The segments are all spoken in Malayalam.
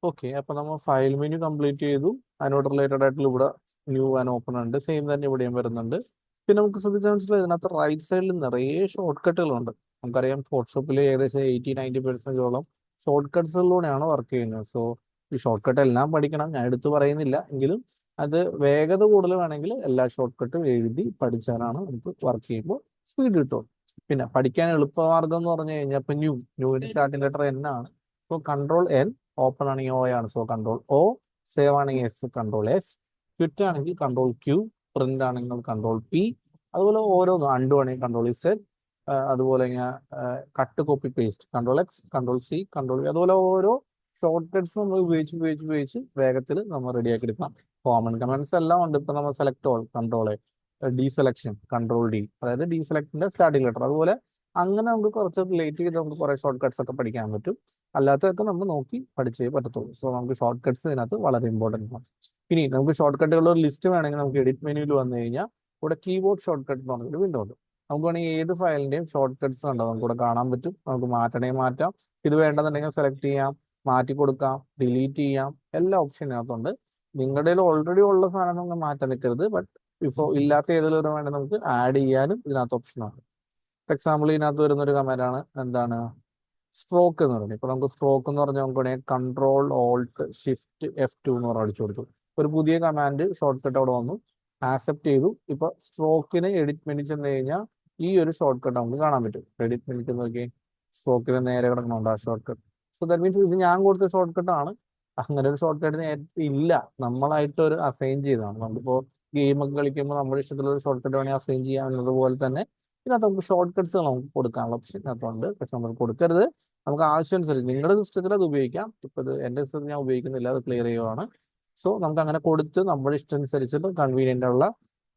ഓക്കെ, അപ്പൊ നമ്മൾ ഫയൽ മെനു കംപ്ലീറ്റ് ചെയ്തു. അതിനോട് റിലേറ്റഡ് ആയിട്ടുള്ള ഇവിടെ ന്യൂ ആൻഡ് ഓപ്പൺ ഉണ്ട്. സെയിം തന്നെ ഇവിടെയും വരുന്നുണ്ട്. പിന്നെ നമുക്ക് ശ്രദ്ധിച്ചാൽ മനസ്സിലായി ഇതിനകത്ത് റൈറ്റ് സൈഡിൽ നിറയെ ഷോർട്ട് കട്ടുകളുണ്ട്. നമുക്കറിയാം ഫോട്ടോഷോപ്പിൽ ഏകദേശം 80-90% ഷോർട്ട് കട്ട്സിലൂടെയാണ് വർക്ക് ചെയ്യുന്നത്. സോ ഈ ഷോർട്ട് കട്ട് എല്ലാം പഠിക്കണം, ഞാൻ എടുത്തു പറയുന്നില്ല. എങ്കിലും അത് വേഗത കൂടുതൽ വേണമെങ്കിൽ എല്ലാ ഷോർട്ട് കട്ടും എഴുതി പഠിച്ചാലാണ് നമുക്ക് വർക്ക് ചെയ്യുമ്പോൾ സ്പീഡ് കിട്ടും. പിന്നെ പഠിക്കാൻ എളുപ്പമാർഗം എന്ന് പറഞ്ഞു കഴിഞ്ഞാൽ ഇപ്പൊ ന്യൂവിന്റെ സ്റ്റാർട്ടിംഗ് ലെറ്റർ എൻ ആണ്. സോ കൺട്രോൾ എൻ, ഓപ്പൺ ആണെങ്കിൽ ഒ ആണ്, സോ കൺട്രോൾ ഒ, സേവ് ആണെങ്കിൽ എസ്, കൺട്രോൾ എസ്, ക്വിറ്റ് ആണെങ്കിൽ കൺട്രോൾ ക്യൂ, പ്രിന്റ് ആണെങ്കിൽ കൺട്രോൾ പി. അതുപോലെ ഓരോന്നും അണ്ടു ആണെങ്കിൽ കൺട്രോൾ ഇസെഡ്, അതുപോലെ cut copy paste control X, control C, control V. അതുപോലെ ഓരോ ഷോർട്ട് കട്ട്സ് നമ്മൾ ഉപയോഗിച്ച് വേഗത്തിൽ നമ്മൾ റെഡിയാക്കി എടുക്കാം. കോമൺ കമാൻഡ്സ് എല്ലാം ഉണ്ട്. ഇപ്പൊ നമ്മൾ select all, control A, deselection control D, അതായത് ഡീസെലക്ടിന്റെ സ്റ്റാർട്ടിംഗ് ലെറ്റർ. അതുപോലെ അങ്ങനെ നമുക്ക് കുറച്ച് റിലേറ്റ് ചെയ്ത് നമുക്ക് കുറെ ഷോർട്ട് കട്ട്സ് ഒക്കെ പഠിക്കാൻ പറ്റും. അല്ലാത്തതൊക്കെ നമ്മൾ നോക്കി പഠിച്ചേ പറ്റത്തുള്ളൂ. സോ നമുക്ക് ഷോർട്ട് കട്ട്സ് ഇതിനകത്ത് വളരെ ഇമ്പോർട്ടൻ്റ് ആണ്. ഇനി നമുക്ക് ഷോർട്ട് കട്ടുകളുടെ ഒരു ലിസ്റ്റ് വേണമെങ്കിൽ നമുക്ക് എഡിറ്റ് മെനുവിൽ വന്നു കഴിഞ്ഞാൽ ഇവിടെ കീബോർഡ് ഷോർട്ട് കട്ട് എന്ന് പറഞ്ഞൊരു വിൻഡോ ഉണ്ട്. നമുക്ക് വേണമെങ്കിൽ ഏത് ഫയലിന്റെയും ഷോർട്ട് കട്ട്സ് ഉണ്ടോ നമുക്ക് ഇവിടെ കാണാൻ പറ്റും. നമുക്ക് മാറ്റണേ മാറ്റാം, ഇത് വേണ്ടെന്നുണ്ടെങ്കിൽ സെലക്ട് ചെയ്യാം, മാറ്റി കൊടുക്കാം, ഡിലീറ്റ് ചെയ്യാം, എല്ലാ ഓപ്ഷൻ ഇതിനകത്തുണ്ട്. നിങ്ങളുടെ ഓൾറെഡി ഉള്ള സാധനം നമുക്ക് മാറ്റാൻ നിൽക്കരുത്. ബട്ട് ഇപ്പോൾ ഇല്ലാത്ത ഏതെങ്കിലും വേണമെങ്കിൽ നമുക്ക് ആഡ് ചെയ്യാനും ഇതിനകത്ത് ഓപ്ഷനാണ്. ഫോർ എക്സാമ്പിൾ ഇതിനകത്ത് വരുന്ന ഒരു കമാൻഡാണ് എന്താണ് സ്ട്രോക്ക് എന്ന് പറയുന്നത്. ഇപ്പൊ നമുക്ക് സ്ട്രോക്ക് എന്ന് പറഞ്ഞാൽ നമുക്ക് വേണമെങ്കിൽ കൺട്രോൾ ഓൾട്ട് ഷിഫ്റ്റ് F2 എന്ന് പറഞ്ഞാൽ അടിച്ചു കൊടുത്തു. ഒരു പുതിയ കമാൻഡ് ഷോർട്ട് കട്ട് അവിടെ വന്നു, ആക്സെപ്റ്റ് ചെയ്തു. ഇപ്പൊ സ്ട്രോക്കിന് എഡിറ്റ് മെനു ചെന്ന് കഴിഞ്ഞാൽ ഈ ഒരു ഷോർട്ട് കട്ട് നമുക്ക് കാണാൻ പറ്റും. എഡിറ്റ് മെനുക്ക് നോക്കി സ്ട്രോക്കിന് നേരെ കിടക്കുന്നുണ്ട് ആ short cut. So that means ഇത് ഞാൻ കൊടുത്ത ഷോർട്ട് കട്ട് ആണ്. അങ്ങനെ ഒരു ഷോർട്ട് കട്ട് ഇല്ല, നമ്മളായിട്ട് ഒരു അസൈൻ ചെയ്തതാണ്. നമുക്കിപ്പോ ഗെയിമൊക്കെ കളിക്കുമ്പോൾ നമ്മുടെ ഇഷ്ടത്തിലുള്ള ഒരു ഷോർട്ട് കട്ട് വേണമെങ്കിൽ അസൈൻ ചെയ്യാം. എന്നതുപോലെ തന്നെ ഇതിനകത്ത് നമുക്ക് ഷോർട്ട് കട്ട്സ് നമുക്ക് കൊടുക്കാനുള്ള ഓപ്ഷൻ ഇതിനകത്തുണ്ട്. പക്ഷെ നമ്മൾ കൊടുക്കരുത്, നമുക്ക് ആവശ്യമനുസരിച്ച് നിങ്ങളുടെ സിസ്റ്റത്തിൽ അത് ഉപയോഗിക്കാം. ഇപ്പൊ ഇത് എന്റെ സിസ്റ്റത്തിൽ ഞാൻ ഉപയോഗിക്കുന്നില്ല, അത് ക്ലിയർ ചെയ്യുവാണ്. സോ നമുക്ക് അങ്ങനെ കൊടുത്ത് നമ്മുടെ ഇഷ്ടം അനുസരിച്ചിട്ട് കൺവീനിയന്റ് ഉള്ള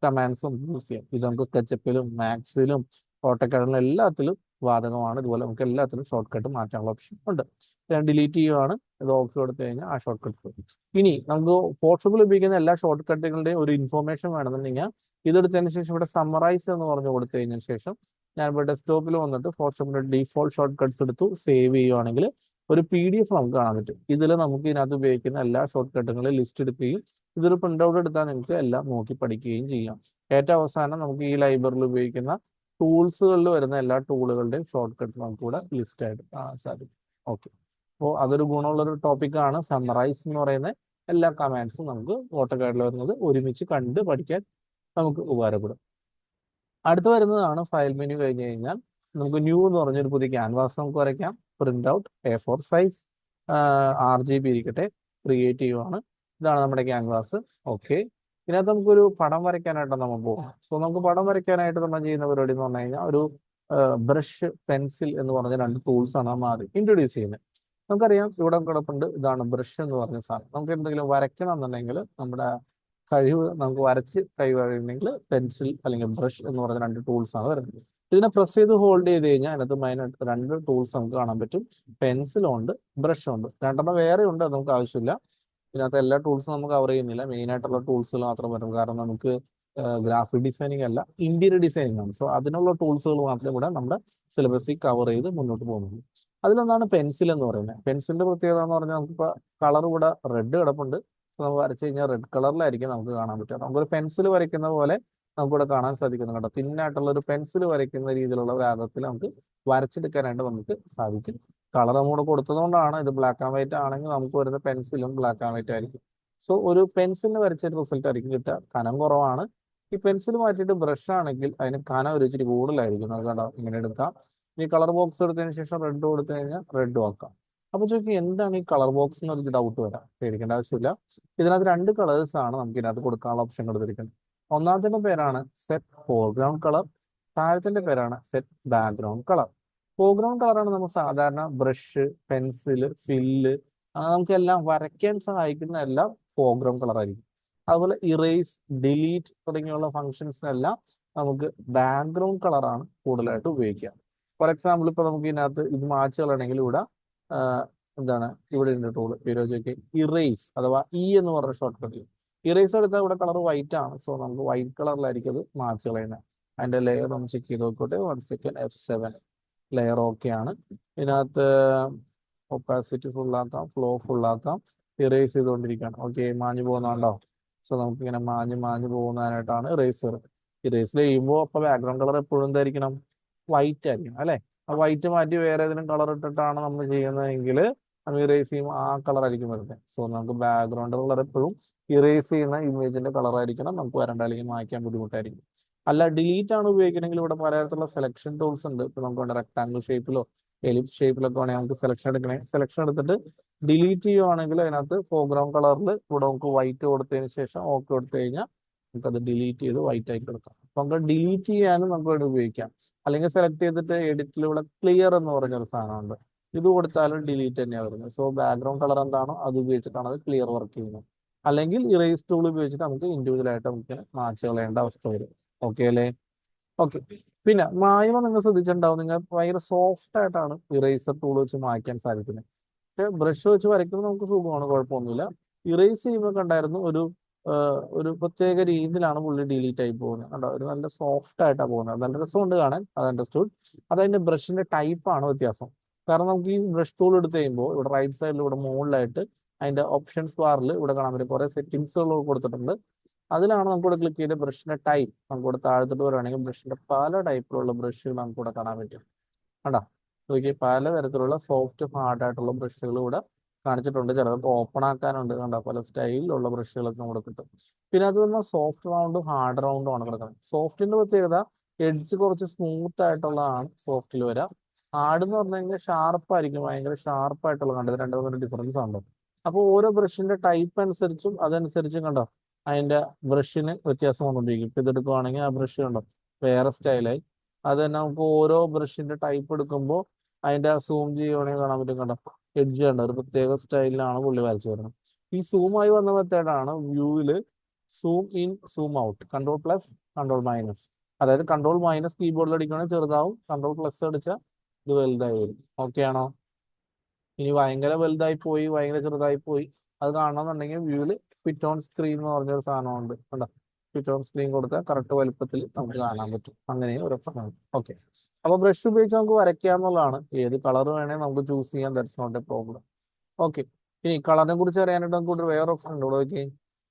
കമാൻഡ്സും യൂസ് ചെയ്യാം. ഇത് നമുക്ക് സ്കെച്ചപ്പിലും മാക്സിലും ഓട്ടോക്കാഡിലും എല്ലാത്തിലും ബാധകമാണ്. ഇതുപോലെ നമുക്ക് എല്ലാത്തിലും ഷോർട്ട് കട്ട് മാറ്റാനുള്ള ഓപ്ഷൻ ഉണ്ട്. ഞാൻ ഡിലീറ്റ് ചെയ്യുവാണ്, ഇത് ഓക്കെ കൊടുത്തു കഴിഞ്ഞാൽ ആ ഷോർട്ട് കട്ട് പോകും. ഇനി നമുക്ക് ഫോട്ടോഷോപ്പിൽ ഉപയോഗിക്കുന്ന എല്ലാ ഷോർട്ട് കട്ടുകളുടെയും ഒരു ഇൻഫോർമേഷൻ വേണമെന്നുണ്ടെങ്കിൽ ഇതെടുത്തതിന് ശേഷം ഇവിടെ സമ്മറൈസ് എന്ന് പറഞ്ഞു കൊടുത്തു കഴിഞ്ഞതിന് ശേഷം ഞാൻ ഇവിടെ ഡെസ്ക്ടോപ്പിൽ വന്നിട്ട് ഫോട്ടോഷോപ്പിന്റെ ഡീഫോൾട്ട് ഷോർട്ട് കട്ട്സ് എടുത്തു സേവ് ചെയ്യുവാണെങ്കിൽ ഒരു PDF നമുക്ക് കാണാൻ പറ്റും. ഇതിൽ നമുക്ക് ഇതിനകത്ത് ഉപയോഗിക്കുന്ന എല്ലാ ഷോർട്ട് കട്ടുകളും ലിസ്റ്റ് എടുക്കുകയും ഇതൊരു പ്രിന്റ് ഔട്ട് എടുത്താൽ നിങ്ങൾക്ക് എല്ലാം നോക്കി പഠിക്കുകയും ചെയ്യാം. ഏറ്റവും അവസാനം നമുക്ക് ഈ ലൈബ്രറിയിൽ ഉപയോഗിക്കുന്ന ടൂൾസുകളിൽ വരുന്ന എല്ലാ ടൂളുകളുടെയും ഷോർട്ട് കട്ട് നമുക്ക് ഇവിടെ ലിസ്റ്റ് ആയിട്ട് കാണാൻ സാധിക്കും. ഓക്കെ, അപ്പോൾ അതൊരു ഗുണമുള്ളൊരു ടോപ്പിക്കാണ്. സമ്മറൈസ് എന്ന് പറയുന്ന എല്ലാ കമാൻഡ്സും നമുക്ക് ഓട്ടോകാഡിൽ വരുന്നത് ഒരുമിച്ച് കണ്ട് പഠിക്കാൻ നമുക്ക് ഉപകാരപ്പെടും. അടുത്ത് വരുന്നതാണ് ഫയൽ മെനു കഴിഞ്ഞ് കഴിഞ്ഞാൽ നമുക്ക് ന്യൂ എന്ന് പറഞ്ഞൊരു പുതിയ ക്യാൻവാസ് നമുക്ക് വരയ്ക്കാം. Print out A4 size RGB ഇരിക്കട്ടെ, ക്രിയേറ്റ് ചെയ്യുവാണ്. ഇതാണ് നമ്മുടെ ക്യാൻവാസ്. ഓക്കെ, ഇതിനകത്ത് നമുക്കൊരു പടം വരയ്ക്കാനായിട്ട് നമ്മൾ പോകും. സോ നമുക്ക് പടം വരയ്ക്കാനായിട്ട് നമ്മൾ ചെയ്യുന്ന പരിപാടി എന്ന് പറഞ്ഞു കഴിഞ്ഞാൽ ഒരു ബ്രഷ്, പെൻസിൽ എന്ന് പറഞ്ഞ രണ്ട് ടൂൾസ് ആണ് നമ്മൾ ആദ്യം ഇൻട്രൊഡ്യൂസ് ചെയ്യുന്നത്. നമുക്കറിയാം ഇവിടെ കിടപ്പുണ്ട്, ഇതാണ് ബ്രഷ് എന്ന് പറഞ്ഞ സാധനം. നമുക്ക് എന്തെങ്കിലും വരയ്ക്കണം എന്നുണ്ടെങ്കിൽ നമ്മുടെ കഴിവ് നമുക്ക് വരച്ച് കൈവഴിയുണ്ടെങ്കിൽ പെൻസിൽ അല്ലെങ്കിൽ ബ്രഷ് എന്ന് പറയുന്ന രണ്ട് ടൂൾസ് ആണ് വരുന്നത്. ഇതിനെ പ്രസ് ചെയ്ത് ഹോൾഡ് ചെയ്ത് കഴിഞ്ഞാൽ അതിനകത്ത് മെയിനായിട്ട് രണ്ട് ടൂൾസ് നമുക്ക് കാണാൻ പറ്റും. പെൻസിലും ഉണ്ട്, ബ്രഷും ഉണ്ട്. രണ്ടെണ്ണം വേറെ ഉണ്ട്, അത് നമുക്ക് ആവശ്യമില്ല. ഇതിനകത്ത് എല്ലാ ടൂൾസും നമുക്ക് കവർ ചെയ്യുന്നില്ല, മെയിൻ ആയിട്ടുള്ള ടൂൾസുകൾ മാത്രം വരും. കാരണം നമുക്ക് ഗ്രാഫിക് ഡിസൈനിങ് അല്ല, ഇന്റീരിയർ ഡിസൈനിങ് ആണ്. സോ അതിനുള്ള ടൂൾസുകൾ മാത്രമേ ഇവിടെ നമ്മുടെ സിലബസിൽ കവർ ചെയ്ത് മുന്നോട്ട് പോകുന്നുള്ളൂ. അതിലൊന്നാണ് പെൻസിൽ എന്ന് പറയുന്നത്. പെൻസിലിന്റെ പ്രത്യേകത എന്ന് പറഞ്ഞാൽ നമുക്കിപ്പോൾ കളർ ഇവിടെ റെഡ് കിടപ്പുണ്ട്. നമുക്ക് വരച്ചു കഴിഞ്ഞാൽ റെഡ് കളറിലായിരിക്കും നമുക്ക് കാണാൻ പറ്റുക. നമുക്കൊരു പെൻസിൽ വരയ്ക്കുന്ന പോലെ നമുക്കിവിടെ കാണാൻ സാധിക്കുന്നു. കേട്ടോ, തിന്നായിട്ടുള്ള ഒരു പെൻസിൽ വരയ്ക്കുന്ന രീതിയിലുള്ള ഒരു ആകത്തിൽ നമുക്ക് വരച്ചെടുക്കാനായിട്ട് നമുക്ക് സാധിക്കും. കളർ നമ്മുടെ കൊടുത്തതുകൊണ്ടാണ്. ഇത് ബ്ലാക്ക് ആൻഡ് വൈറ്റ് ആണെങ്കിൽ നമുക്ക് വരുന്ന പെൻസിലും ബ്ലാക്ക് ആൻഡ് വൈറ്റ് ആയിരിക്കും. സോ ഒരു പെൻസിലിന് വരച്ച റിസൾട്ട് ആയിരിക്കും കിട്ടുക. കനം കുറവാണ്. ഈ പെൻസിൽ മാറ്റിയിട്ട് ബ്രഷ് ആണെങ്കിൽ അതിന് കനം ഒരു ഇച്ചിരി കൂടുതലായിരിക്കും. നമുക്ക് കേട്ടോ ഇങ്ങനെ എടുക്കാം. ഈ കളർ ബോക്സ് എടുത്തതിന് ശേഷം റെഡ് കൊടുത്തു കഴിഞ്ഞാൽ റെഡ് ആക്കാം. അപ്പൊ ചോദിക്കും എന്താണ് ഈ കളർ ബോക്സ് എന്നൊരു ഡൗട്ട് വരാം. പേടിക്കേണ്ട ആവശ്യമില്ല. ഇതിനകത്ത് രണ്ട് കളേഴ്സ് ആണ് നമുക്ക് ഇതിനകത്ത് കൊടുക്കാനുള്ള ഓപ്ഷൻ കൊടുത്തിരിക്കുന്നത്. ഒന്നാമത്തെ പേരാണ് സെറ്റ് ഫോർഗ്രൗണ്ട് കളർ, താഴത്തിന്റെ പേരാണ് സെറ്റ് ബാക്ക്ഗ്രൗണ്ട് കളർ. ഫോർഗ്രൗണ്ട് കളറാണ് നമ്മൾ സാധാരണ ബ്രഷ്, പെൻസില്, ഫില്ല് നമുക്കെല്ലാം വരയ്ക്കാൻ സഹായിക്കുന്ന എല്ലാം ഫോർഗ്രൗണ്ട് കളർ ആയിരിക്കും. അതുപോലെ ഇറേസ്, ഡിലീറ്റ് തുടങ്ങിയുള്ള ഫങ്ഷൻസിനെല്ലാം നമുക്ക് ബാക്ക്ഗ്രൗണ്ട് കളറാണ് കൂടുതലായിട്ട് ഉപയോഗിക്കുക. ഫോർ എക്സാമ്പിൾ ഇപ്പൊ നമുക്ക് ഇതിനകത്ത് ഇത് മാച്ച് കളയണമെങ്കിൽ ഇവിടെ എന്താണ് ഇവിടെ ഉണ്ട് ടൂള് ഇറേസ് അഥവാ എന്ന് പറഞ്ഞ ഷോർട്ട് കട്ട്. ഇറേസ് എടുത്താൽ ഇവിടെ കളർ വൈറ്റ് ആണ്. സോ നമുക്ക് വൈറ്റ് കളറിലായിരിക്കും അത് മാച്ച് കളയുന്നത്. അതിന്റെ ലെയർ ഒന്ന് ചെക്ക് ചെയ്ത് നോക്കട്ടെ. 1 സെക്കൻഡ്, F7 ലെയർ ഓക്കെ ആണ്. ഇതിനകത്ത് ഒപ്പാസിറ്റി ഫുള്ളാക്കാം, ഫ്ലോ ഫുള്ളാക്കാം, ഇറേസ് ചെയ്തുകൊണ്ടിരിക്കുകയാണ്. ഓക്കെ, മാഞ്ഞു പോകുന്നുണ്ടോ? സോ നമുക്ക് ഇങ്ങനെ മാഞ്ഞു പോകുന്നതിനായിട്ടാണ് ഇറേസർ. ഇറേസ് ചെയ്യുമ്പോൾ അപ്പോൾ ബാക്ക്ഗ്രൗണ്ട് കളർ എപ്പോഴും എന്തായിരിക്കണം? വൈറ്റ് ആയിരിക്കണം അല്ലേ? ആ വൈറ്റ് മാറ്റി വേറെ ഏതെങ്കിലും കളർ ഇട്ടിട്ടാണ് നമ്മൾ ചെയ്യുന്നതെങ്കിൽ നമ്മൾ ഇറേസ് ചെയ്യുമ്പോൾ ആ കളർ ആയിരിക്കും വരുന്നത്. സോ നമുക്ക് ബാക്ക്ഗ്രൗണ്ട് കളർ എപ്പോഴും ഇറേസ് ചെയ്യുന്ന ഇമേജിന്റെ കളർ ആയിരിക്കണം നമുക്ക് വരണ്ട, അല്ലെങ്കിൽ മായ്ക്കാൻ ബുദ്ധിമുട്ടായിരിക്കും. അല്ല ഡിലീറ്റ് ആണ് ഉപയോഗിക്കണമെങ്കിൽ ഇവിടെ പലതരത്തിലുള്ള സെലക്ഷൻ ടൂൾസ് ഉണ്ട്. ഇപ്പൊ നമുക്ക് റെക്ടാംഗിൾ ഷേപ്പിലോ എലിപ്സ് ഷേപ്പിലൊക്കെ വേണമെങ്കിൽ നമുക്ക് സെലക്ഷൻ എടുക്കണേ. സെലക്ഷൻ എടുത്തിട്ട് ഡിലീറ്റ് ചെയ്യുവാണെങ്കിൽ അതിനകത്ത് ഫോർഗ്രൗണ്ട് കളറിൽ ഇവിടെ നമുക്ക് വൈറ്റ് കൊടുത്തതിന് ശേഷം ഓക്കെ കൊടുത്തു കഴിഞ്ഞാൽ നമുക്കത് ഡിലീറ്റ് ചെയ്ത് വൈറ്റ് ആക്കി കൊടുക്കാം. അപ്പൊ നമുക്ക് ഡിലീറ്റ് ചെയ്യാനും നമുക്ക് ഇവിടെ ഉപയോഗിക്കാം. അല്ലെങ്കിൽ സെലക്ട് ചെയ്തിട്ട് എഡിറ്റിൽ ഇവിടെ ക്ലിയർ എന്ന് പറഞ്ഞൊരു സാധനമുണ്ട്, ഇത് കൊടുത്താലും ഡിലീറ്റ് തന്നെയാണ് വരുന്നത്. സോ ബാക്ക്ഗ്രൗണ്ട് കളർ എന്താണോ അത് ഉപയോഗിച്ചിട്ടാണ് അത് ക്ലിയർ വർക്ക് ചെയ്യുന്നത്. അല്ലെങ്കിൽ ഇറേസ് ടൂൾ ഉപയോഗിച്ചിട്ട് നമുക്ക് ഇൻഡിവിജ്വൽ ആയിട്ട് നമുക്ക് മാച്ച് കളയേണ്ട അവസ്ഥ വരും. ഓക്കെ അല്ലേ? ഓക്കെ. പിന്നെ മായ്മ നിങ്ങൾ ശ്രദ്ധിച്ചിട്ടുണ്ടാവും, നിങ്ങൾ ഭയങ്കര സോഫ്റ്റ് ആയിട്ടാണ് ഇറേസർ ടൂൾ വെച്ച് മായ്ക്കാൻ സാധിക്കുന്നത്. പക്ഷെ ബ്രഷ് വെച്ച് വരയ്ക്കുമ്പോൾ നമുക്ക് സുഖമാണ്, കുഴപ്പമൊന്നുമില്ല. ഇറേസ് ചെയ്യുമ്പോൾ കണ്ടായിരുന്നു ഒരു പ്രത്യേക രീതിയിലാണ് പുള്ളി ഡിലീറ്റ് ആയി പോകുന്നത്. കണ്ടോ, ഒരു നല്ല സോഫ്റ്റ് ആയിട്ടാണ് പോകുന്നത്. നല്ല രസമുണ്ട് കാണാൻ, അത് അണ്ടർസ്റ്റുഡ്. അതതിന്റെ ബ്രഷിന്റെ ടൈപ്പാണ് വ്യത്യാസം. കാരണം നമുക്ക് ഈ ബ്രഷ് ടൂൾ എടുത്ത് കഴിയുമ്പോൾ ഇവിടെ റൈറ്റ് സൈഡിൽ ഇവിടെ മുകളിലായിട്ട് അതിന്റെ ഓപ്ഷൻസ് ബാറിൽ ഇവിടെ കാണാൻ പറ്റും കുറെ സെറ്റിംഗ്സുകൾ കൊടുത്തിട്ടുണ്ട്. അതിലാണ് നമുക്കിവിടെ ക്ലിക്ക് ചെയ്ത ബ്രഷിന്റെ ടൈപ്പ് നമുക്കിവിടെ താഴത്തോട്ട് വരുവാണെങ്കിൽ ബ്രഷിന്റെ പല ടൈപ്പിലുള്ള ബ്രഷുകൾ നമുക്കിവിടെ കാണാൻ പറ്റും. കണ്ടോ, നോക്കി പല തരത്തിലുള്ള സോഫ്റ്റ് ഹാർഡ് ആയിട്ടുള്ള ബ്രഷുകൾ ഇവിടെ കാണിച്ചിട്ടുണ്ട്. ചിലതൊക്കെ ഓപ്പൺ ആക്കാനുണ്ട്. കണ്ടോ, പല സ്റ്റൈലിലുള്ള ബ്രഷുകളൊക്കെ നമ്മുടെ കിട്ടും. പിന്നെ അത് നമ്മൾ സോഫ്റ്റ് റൗണ്ടും ഹാർഡ് റൗണ്ടും ആണ് കിടക്കുന്നത്. സോഫ്റ്റിന്റെ പ്രത്യേകത എഡ്ജ് കുറച്ച് സ്മൂത്ത് ആയിട്ടുള്ളതാണ് സോഫ്റ്റിൽ വരാം. ഹാർഡ് എന്ന് പറഞ്ഞു കഴിഞ്ഞാൽ ഷാർപ്പായിരിക്കും, ഭയങ്കര ഷാർപ്പായിട്ടുള്ള. കണ്ടത് രണ്ടു തമ്മിൽ ഡിഫറൻസ് ഉണ്ടോ? അപ്പോൾ ഓരോ ബ്രഷിന്റെ ടൈപ്പ് അനുസരിച്ചും അതനുസരിച്ചും കണ്ടോ അതിന്റെ ബ്രഷിന് വ്യത്യാസം വന്നുകൊണ്ടിരിക്കും. ഇപ്പൊ ഇതെടുക്കുവാണെങ്കിൽ ആ ബ്രഷ് കണ്ടോ വേറെ സ്റ്റൈലായി. അത് തന്നെ നമുക്ക് ഓരോ ബ്രഷിന്റെ ടൈപ്പ് എടുക്കുമ്പോൾ അതിന്റെ സൂം ചെയ്യുവാണെങ്കിൽ കാണാൻ പറ്റും. കണ്ടോ എഡ്ജ് കണ്ടോ ഒരു പ്രത്യേക സ്റ്റൈലിലാണ് പുള്ളി വരച്ചു വരുന്നത്. ഈ സൂമായി വന്ന മെത്തേഡാണ് വ്യൂവില് zoom in zoom out, control plus control minus. അതായത് കൺട്രോൾ മൈനസ് കീബോർഡിൽ അടിക്കുകയാണെങ്കിൽ ചെറുതാവും, കൺട്രോൾ പ്ലസ് അടിച്ചാൽ ഇത് വലുതായി വരും. ഓക്കെ ആണോ? ഇനി ഭയങ്കര വലുതായി പോയി ഭയങ്കര ചെറുതായി പോയി അത് കാണണമെന്നുണ്ടെങ്കിൽ വ്യൂവില് ഫിറ്റ് ഓൺ സ്ക്രീൻ എന്ന് പറഞ്ഞൊരു സാധനമുണ്ട്. കണ്ടോ, ഫിറ്റ് ഓൺ സ്ക്രീൻ കൊടുത്താൽ കറക്റ്റ് വലുപ്പത്തിൽ നമുക്ക് കാണാൻ പറ്റും. അങ്ങനെയും ഒരു ഓപ്ഷനാണ്. ഓക്കെ, അപ്പൊ ബ്രഷ് ഉപയോഗിച്ച് നമുക്ക് വരയ്ക്കാന്നുള്ളതാണ്. ഏത് കളർ വേണേൽ നമുക്ക് ചൂസ് ചെയ്യാം, that's not a problem. Okay, ഇനി കളറിനെ കുറിച്ച് അറിയാനായിട്ട് നമുക്ക് വേറെ ഓപ്ഷൻ ഉണ്ട്. ഓക്കെ,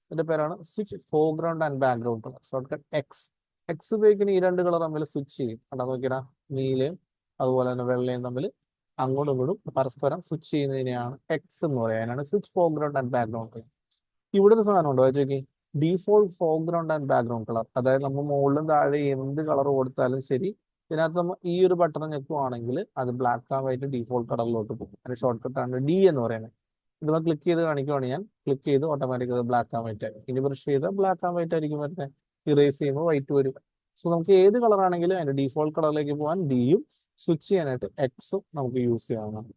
ഇതിന്റെ പേരാണ് switch foreground and background colour, short cut X. X ഉപയോഗിക്കുന്ന ഈ രണ്ട് കളർ തമ്മിൽ സ്വിച്ച് ചെയ്യും. കണ്ടാ നോക്കിയാ നീലയും അതുപോലെ തന്നെ വെള്ളയും തമ്മിൽ അങ്ങോട്ടും ഇങ്ങോട്ടും പരസ്പരം സ്വിച്ച് ചെയ്യുന്നതിനെയാണ് എക്സ് എന്ന് പറയുക. അതിനാണ് switch foreground and background colour. ഇവിടെ ഒരു സാധനം ഉണ്ടോ ചോദിക്കി, default foreground and background colour. അതായത് നമ്മൾ മുകളിലും താഴെ എന്ത് കളർ കൊടുത്താലും ശരി, ഇതിനകത്ത് നമ്മൾ ഈ ഒരു ബട്ടൺ ഞെക്കുവാണെങ്കിൽ അത് ബ്ലാക്ക് ആൻഡ് വൈറ്റ് ഡീഫോൾട്ട് കളറിലോട്ട് പോകും. അതിന്റെ ഷോർട്ട് കട്ടാണ് ഡി എന്ന് പറയുന്നത്. ഇത് ക്ലിക്ക് ചെയ്ത് കാണിക്കുവാണ് ഞാൻ, ക്ലിക്ക് ചെയ്ത് ഓട്ടോമാറ്റിക് അത് ബ്ലാക്ക് ആൻഡ് വൈറ്റ് ആയി. ഇനി ബ്രഷ് ചെയ്താൽ ബ്ലാക്ക് ആൻഡ് വൈറ്റ് ആയിരിക്കും വരുന്നത്, ഇറേസ് ചെയ്യുമ്പോൾ വൈറ്റ് വരും. സോ നമുക്ക് ഏത് കളർ ആണെങ്കിലും അതിന്റെ ഡീഫോൾട്ട് കളറിലേക്ക് പോകാൻ ഡിയും സ്വിച്ച് ചെയ്യാനായിട്ട് എക്സും നമുക്ക് യൂസ് ചെയ്യാവുന്നതാണ്.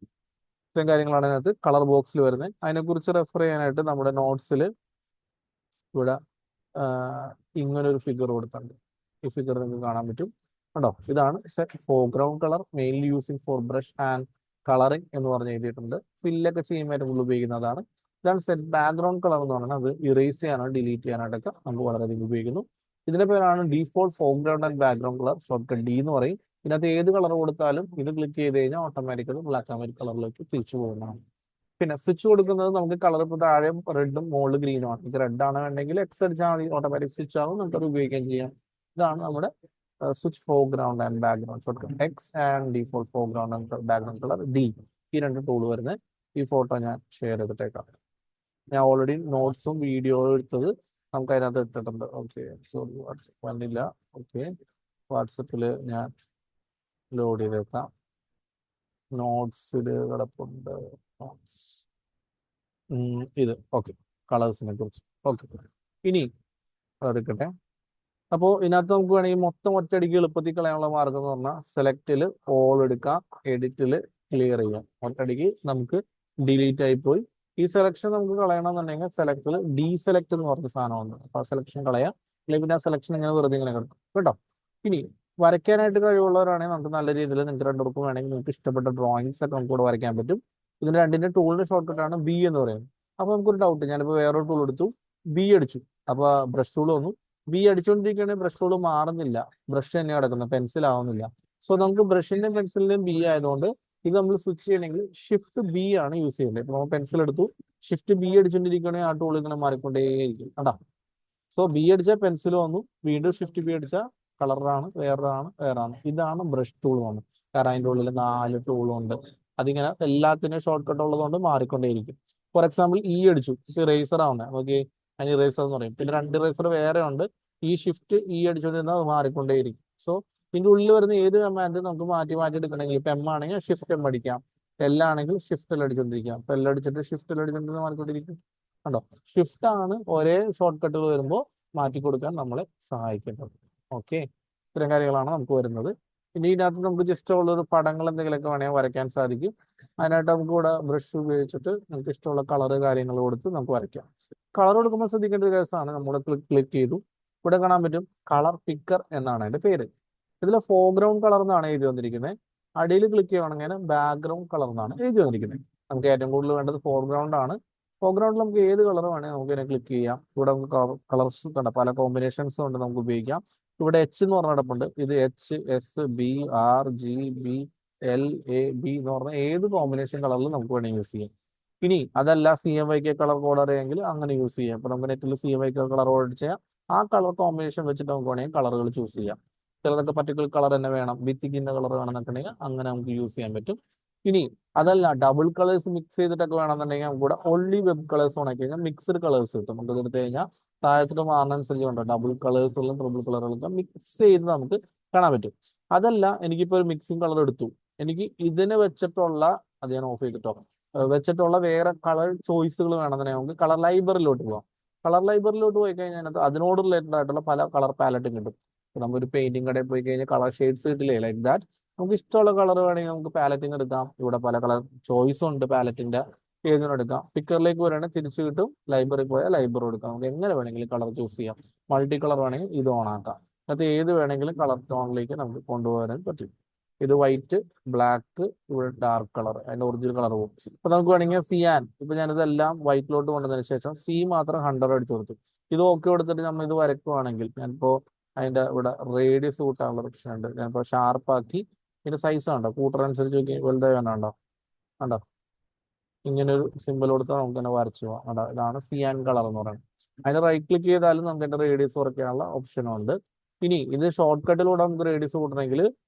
ഇത്രയും കാര്യങ്ങളാണ് അതിനകത്ത് കളർ ബോക്സിൽ വരുന്നത്. അതിനെക്കുറിച്ച് റെഫർ ചെയ്യാനായിട്ട് നമ്മുടെ നോട്ട്സിൽ ഇവിടെ ഇങ്ങനൊരു ഫിഗർ കൊടുത്തിട്ടുണ്ട്. ഈ ഫിഗർ നിങ്ങൾക്ക് കാണാൻ പറ്റും. കണ്ടോ, ഇതാണ് set foreground colour mainly using four brush and colouring എന്ന് പറഞ്ഞ് എഴുതിയിട്ടുണ്ട്. ഫില്ലൊക്കെ ചെയ്യുമ്പോൾ കൂടുതൽ ഉപയോഗിക്കുന്നതാണ്. ഇതാണ് സെറ്റ് ബാക്ക്ഗ്രൗണ്ട് കളർ എന്ന് പറയുന്നത്. അത് ഇറേസ് ചെയ്യാനോ ഡിലീറ്റ് ചെയ്യാനായിട്ടൊക്കെ നമുക്ക് വളരെയധികം ഉപയോഗിക്കുന്നു. ഇതിന്റെ പേരാണ് default foreground and background colour, short cut D എന്ന് പറയും. ഇതിനകത്ത് ഏത് കളർ കൊടുത്താലും ഇത് ക്ലിക്ക് ചെയ്ത് കഴിഞ്ഞാൽ ഓട്ടോമാറ്റിക്കലി ബ്ലാക്ക് ആൻഡ് വൈറ്റ് കളറിലേക്ക് തിരിച്ചു പോകുന്നതാണ്. പിന്നെ സ്വിച്ച് കൊടുക്കുന്നത് നമുക്ക് കളർ ഇപ്പോൾ താഴെ റെഡും മുകളിൽ ഗ്രീനും ആണ്. ഇത് റെഡ് ആണ് വേണ്ടെങ്കിൽ എക്സ് അടിച്ചാൽ മതി, ഓട്ടോമാറ്റിക് സ്വിച്ച് ആവും, നമുക്ക് അത് ഉപയോഗിക്കുകയും ചെയ്യാം. ഇതാണ് നമ്മുടെ switch foreground and background, short cut X and default foreground and background colour D. ഈ രണ്ട് ടൂൾ വരുന്നത്. ഈ ഫോട്ടോ ഞാൻ ഷെയർ ചെയ്തിട്ടേക്കാം. ഞാൻ ഓൾറെഡി നോട്ട്സും വീഡിയോ എടുത്തത് നമുക്ക് അതിനകത്ത് ഇട്ടിട്ടുണ്ട്. ഓക്കെ, സോറി വാട്സപ്പ് വന്നില്ല. ഓക്കെ, വാട്സപ്പിൽ ഞാൻ ലോഡ് ചെയ്തേക്കാം. നോട്ട്സിൽ കിടപ്പുണ്ട് നോട്ട്സ്. ഇത് ഓക്കെ, കളേഴ്സിനെ കുറിച്ച്. ഓക്കെ, ഇനി അതെടുക്കട്ടെ. അപ്പോൾ ഇതിനകത്ത് നമുക്ക് വേണമെങ്കിൽ മൊത്തം ഒറ്റയടിക്ക് എളുപ്പത്തിൽ കളയാനുള്ള മാർഗം എന്ന് പറഞ്ഞാൽ സെലക്റ്റിൽ ഓൾ എടുക്കാം, എഡിറ്റിൽ ക്ലിയർ ചെയ്യാം. ഒറ്റയടിക്ക് നമുക്ക് ഡിലീറ്റ് ആയി പോയി. ഈ സെലക്ഷൻ നമുക്ക് കളയണമെന്നുണ്ടെങ്കിൽ സെലക്റ്റിൽ ഡീസെലക്ട് എന്ന് പറഞ്ഞ സാധനമുണ്ട്. അപ്പോൾ ആ സെലക്ഷൻ കളയാം, അല്ലെങ്കിൽ പിന്നെ ആ സെലക്ഷൻ ഇങ്ങനെ വെറുതെ ഇങ്ങനെ കിടക്കും കേട്ടോ. ഇനി വരയ്ക്കാനായിട്ട് കഴിവുള്ളവരാണെങ്കിൽ നമുക്ക് നല്ല രീതിയിൽ നിങ്ങൾക്ക് രണ്ടുപേർക്കും വേണമെങ്കിൽ നിങ്ങൾക്ക് ഇഷ്ടപ്പെട്ട ഡ്രോയിങ്സ് ഒക്കെ നമുക്ക് ഇവിടെ വരയ്ക്കാൻ പറ്റും. ഇതിന്റെ രണ്ടിന്റെ ടൂളിന്റെ ഷോർട്ട് കട്ടാണ് ബി എന്ന് പറയുന്നത്. അപ്പൊ നമുക്കൊരു ഡൗട്ട്, ഞാനിപ്പോൾ വേറൊരു ടൂൾ എടുത്തു, ബി അടിച്ചു, അപ്പൊ ബ്രഷ് ടൂൾ വന്നു. ബി അടിച്ചുകൊണ്ടിരിക്കുകയാണെങ്കിൽ ബ്രഷ് ടൂൾ മാറുന്നില്ല, ബ്രഷ് തന്നെ കിടക്കുന്നത്, പെൻസിൽ ആവുന്നില്ല. സോ നമുക്ക് ബ്രഷിന്റെയും പെൻസിലിന്റെയും ബി ആയതുകൊണ്ട് ഇത് നമ്മൾ സ്വിച്ച് ചെയ്യണമെങ്കിൽ ഷിഫ്റ്റ് ബി ആണ് യൂസ് ചെയ്യേണ്ടത്. ഇപ്പോൾ നമ്മൾ പെൻസിൽ എടുത്തു, ഷിഫ്റ്റ് ബി അടിച്ചുകൊണ്ടിരിക്കുകയാണെങ്കിൽ ആ ടൂൾ ഇങ്ങനെ മാറിക്കൊണ്ടേയിരിക്കും. കണ്ടാ? സോ ബി അടിച്ചാൽ പെൻസിൽ വന്നു, വീണ്ടും ഷിഫ്റ്റ് ബി അടിച്ചാൽ കളറാണ്, വേറാണ്. ഇതാണ് ബ്രഷ് ടൂൾ വന്നു. കാരണം അതിൻ്റെ ഉള്ളിൽ 4 ടൂളുണ്ട്. അതിങ്ങനെ എല്ലാത്തിനും ഷോർട്ട് കട്ട് ഉള്ളതുകൊണ്ട് മാറിക്കൊണ്ടേയിരിക്കും. ഫോർ എക്സാമ്പിൾ ഇ അടിച്ചു, ഇപ്പൊ ഇറേസർ ആവുന്നത് നമുക്ക് അതിന് ഇറേസർ എന്ന് പറയും. പിന്നെ 2 ഇറേസർ വേറെ ഉണ്ട്. ഈ ഷിഫ്റ്റ് ഇ അടിച്ചുകൊണ്ടിരുന്നാൽ മാറിക്കൊണ്ടേയിരിക്കും. സോ ഇതിന്റെ ഉള്ളിൽ വരുന്ന ഏത് കമാൻഡ് നമുക്ക് മാറ്റി എടുക്കണമെങ്കിൽ ഇപ്പൊ എം ആണെങ്കിൽ ഷിഫ്റ്റ് എം അടിക്കാം, എൽ ആണെങ്കിൽ ഷിഫ്റ്റ് എൽ അടിച്ചോണ്ടിരിക്കാം. ഇപ്പൊ എൽ അടിച്ചിട്ട് ഷിഫ്റ്റ് എൽ അടിച്ചോണ്ടിരുന്ന മാറിക്കൊണ്ടിരിക്കും. കണ്ടോ? ഷിഫ്റ്റ് ആണ് ഒരേ ഷോർട്ട് കട്ടുകൾ വരുമ്പോൾ മാറ്റി കൊടുക്കാൻ നമ്മളെ സഹായിക്കുന്നത്. ഓക്കെ, ഇത്തരം കാര്യങ്ങളാണ് നമുക്ക് വരുന്നത്. ഇനി ഇതിനകത്ത് നമുക്ക് ജസ്റ്റ് ഉള്ളൊരു പടങ്ങൾ എന്തെങ്കിലുമൊക്കെ വേണമെങ്കിൽ വരയ്ക്കാൻ സാധിക്കും. അതിനായിട്ട് നമുക്ക് ഇവിടെ ബ്രഷ് ഉപയോഗിച്ചിട്ട് നമുക്ക് ഇഷ്ടമുള്ള കളറ് കാര്യങ്ങൾ കൊടുത്ത് നമുക്ക് വരയ്ക്കാം. കളർ കൊടുക്കുമ്പോൾ ശ്രദ്ധിക്കേണ്ട ഒരു കേസാണ്, നമ്മൾ ക്ലിക്ക് ചെയ്തു, ഇവിടെ കാണാൻ പറ്റും കളർ പിക്കർ എന്നാണ് അതിന്റെ പേര്. ഇതിൽ ഫോർഗ്രൗണ്ട് കളർ എന്നാണ് എഴുതി വന്നിരിക്കുന്നത്. അടിയിൽ ക്ലിക്ക് ചെയ്യുകയാണെങ്കിൽ ബാക്ക്ഗ്രൗണ്ട് കളർ എന്നാണ് എഴുതി വന്നിരിക്കുന്നത്. നമുക്ക് ഏറ്റവും കൂടുതൽ വേണ്ടത് ഫോർഗ്രൗണ്ട് ആണ്. ഫോർഗ്രൗണ്ടിൽ നമുക്ക് ഏത് കളർ വേണമെങ്കിൽ നമുക്ക് ഇതിനെ ക്ലിക്ക് ചെയ്യാം. ഇവിടെ നമുക്ക് കളേഴ്സ് കണ്ട പല കോമ്പിനേഷൻസ് കൊണ്ട് നമുക്ക് ഉപയോഗിക്കാം. ഇവിടെ എച്ച് എന്ന് പറഞ്ഞ കിടപ്പുണ്ട്. ഇത് H, S, B, R, G, B, L, A, B എന്ന് പറഞ്ഞ ഏത് കോമ്പിനേഷൻ കളറിൽ നമുക്ക് വേണമെങ്കിൽ യൂസ് ചെയ്യാം. ഇനി അതല്ല CMYK കളർ കോഡ് അറിയാമെങ്കിൽ അങ്ങനെ യൂസ് ചെയ്യാം. ഇപ്പൊ നമുക്ക് നെറ്റിൽ CMYK കളർ കോഡ് ചെയ്യാം. ആ കളർ കോമ്പിനേഷൻ വെച്ചിട്ട് നമുക്ക് വേണമെങ്കിൽ കളറുകൾ ചൂസ് ചെയ്യാം. ചിലതൊക്കെ പർട്ടിക്കുലർ കളർ തന്നെ വേണം, ഭിത്തിക്ക് ഇന്ന കളർ വേണമെന്നുണ്ടെങ്കിൽ അങ്ങനെ നമുക്ക് യൂസ് ചെയ്യാൻ പറ്റും. ഇനി അതല്ല ഡബിൾ കളേഴ്സ് മിക്സ് ചെയ്തിട്ടൊക്കെ വേണമെന്നുണ്ടെങ്കിൽ നമുക്ക് കൂടെ ഓൺലി വെബ് കളേഴ്സ് ഓൺ ആക്കി കഴിഞ്ഞാൽ മിക്സ്ഡ് കളേഴ്സ് കിട്ടും. നമുക്ക് ഇത് എടുത്തു കഴിഞ്ഞാൽ താഴത്തോട്ട് മാറുന്നതനുസരിച്ച് ഉണ്ട് ഡബിൾ കളേഴ്സുകളും ട്രിപ്പിൾ കളറുകളും മിക്സ് ചെയ്ത് നമുക്ക് കാണാൻ പറ്റും. അതല്ല എനിക്കിപ്പോൾ ഒരു മിക്സിംഗ് കളർ എടുത്തു, എനിക്ക് ഇതിന് വെച്ചിട്ടുള്ള അത് ഞാൻ ഓഫ് ചെയ്തിട്ടോ വെച്ചിട്ടുള്ള വേറെ കളർ ചോയ്സുകൾ വേണമെന്നുണ്ടെങ്കിൽ നമുക്ക് കളർ ലൈബ്രറിയിലോട്ട് പോകാം. കളർ ലൈബ്രറിയിലോട്ട് പോയി കഴിഞ്ഞാൽ അതിനോട് റിലേറ്റഡ് ആയിട്ടുള്ള പല കളർ പാലറ്റും കിട്ടും. നമുക്കൊരു പെയിന്റിംഗ് കടയിൽ പോയി കഴിഞ്ഞാൽ കളർ ഷെയ്ഡ്സ് കിട്ടില്ലേ, ലൈക്ക് ദാറ്റ്. നമുക്ക് ഇഷ്ടമുള്ള കളർ വേണമെങ്കിൽ നമുക്ക് പാലറ്റിൽ നിന്ന് എടുക്കാം. ഇവിടെ പല കളർ ചോയ്സ് ഉണ്ട് പാലറ്റിന്റെ, ഏതിനും എടുക്കാം. പിക്കറിലേക്ക് വരികയാണെങ്കിൽ തിരിച്ചു കിട്ടും, ലൈബ്രറി പോയാൽ ലൈബ്രറി എടുക്കാം. നമുക്ക് എങ്ങനെ വേണമെങ്കിലും കളർ ചൂസ് ചെയ്യാം. മൾട്ടി കളർ വേണമെങ്കിൽ ഇത് ഓൺ ആക്കാം. അത് ഏത് വേണമെങ്കിലും കളർ ടോണിലേക്ക് നമുക്ക് കൊണ്ടുപോകാൻ പറ്റും. ഇത് വൈറ്റ്, ബ്ലാക്ക്, ഇവിടെ ഡാർക്ക് കളർ, അതിന്റെ ഒറിജിനൽ കളർ പോകും. ഇപ്പൊ നമുക്ക് വേണമെങ്കിൽ സിയാൻ, ഇപ്പൊ ഞാനിതെല്ലാം വൈറ്റിലോട്ട് കൊണ്ടതിന് ശേഷം സി മാത്രം 100 അടിച്ചു കൊടുത്തു. ഇത് ഓക്കെ കൊടുത്തിട്ട് നമ്മൾ ഇത് വരയ്ക്കുവാണെങ്കിൽ ഞാനിപ്പോ അതിന്റെ ഇവിടെ റേഡിയസ് കൂട്ടാനുള്ള ഓപ്ഷൻ ഉണ്ട്. ഞാനിപ്പോ ഷാർപ്പാക്കി ഇതിന്റെ സൈസ് കണ്ടോ, കൂട്ടറനുസരിച്ച് നോക്കി വലുതായി വേണോ, കണ്ടോ? ഇങ്ങനെ ഒരു സിമ്പിൾ കൊടുത്താൽ നമുക്ക് തന്നെ വരച്ചു പോകാം. കണ്ടോ? ഇതാണ് സിയാൻ കളർ എന്ന് പറയുന്നത്. അതിന് റൈറ്റ് ക്ലിക്ക് ചെയ്താലും നമുക്ക് അതിന്റെ റേഡിയസ് കുറയ്ക്കാനുള്ള ഓപ്ഷനും ഉണ്ട്. ഇനി ഇത് ഷോർട്ട് കട്ടിലൂടെ നമുക്ക് റേഡിയസ് കൂട്ടണമെങ്കിൽ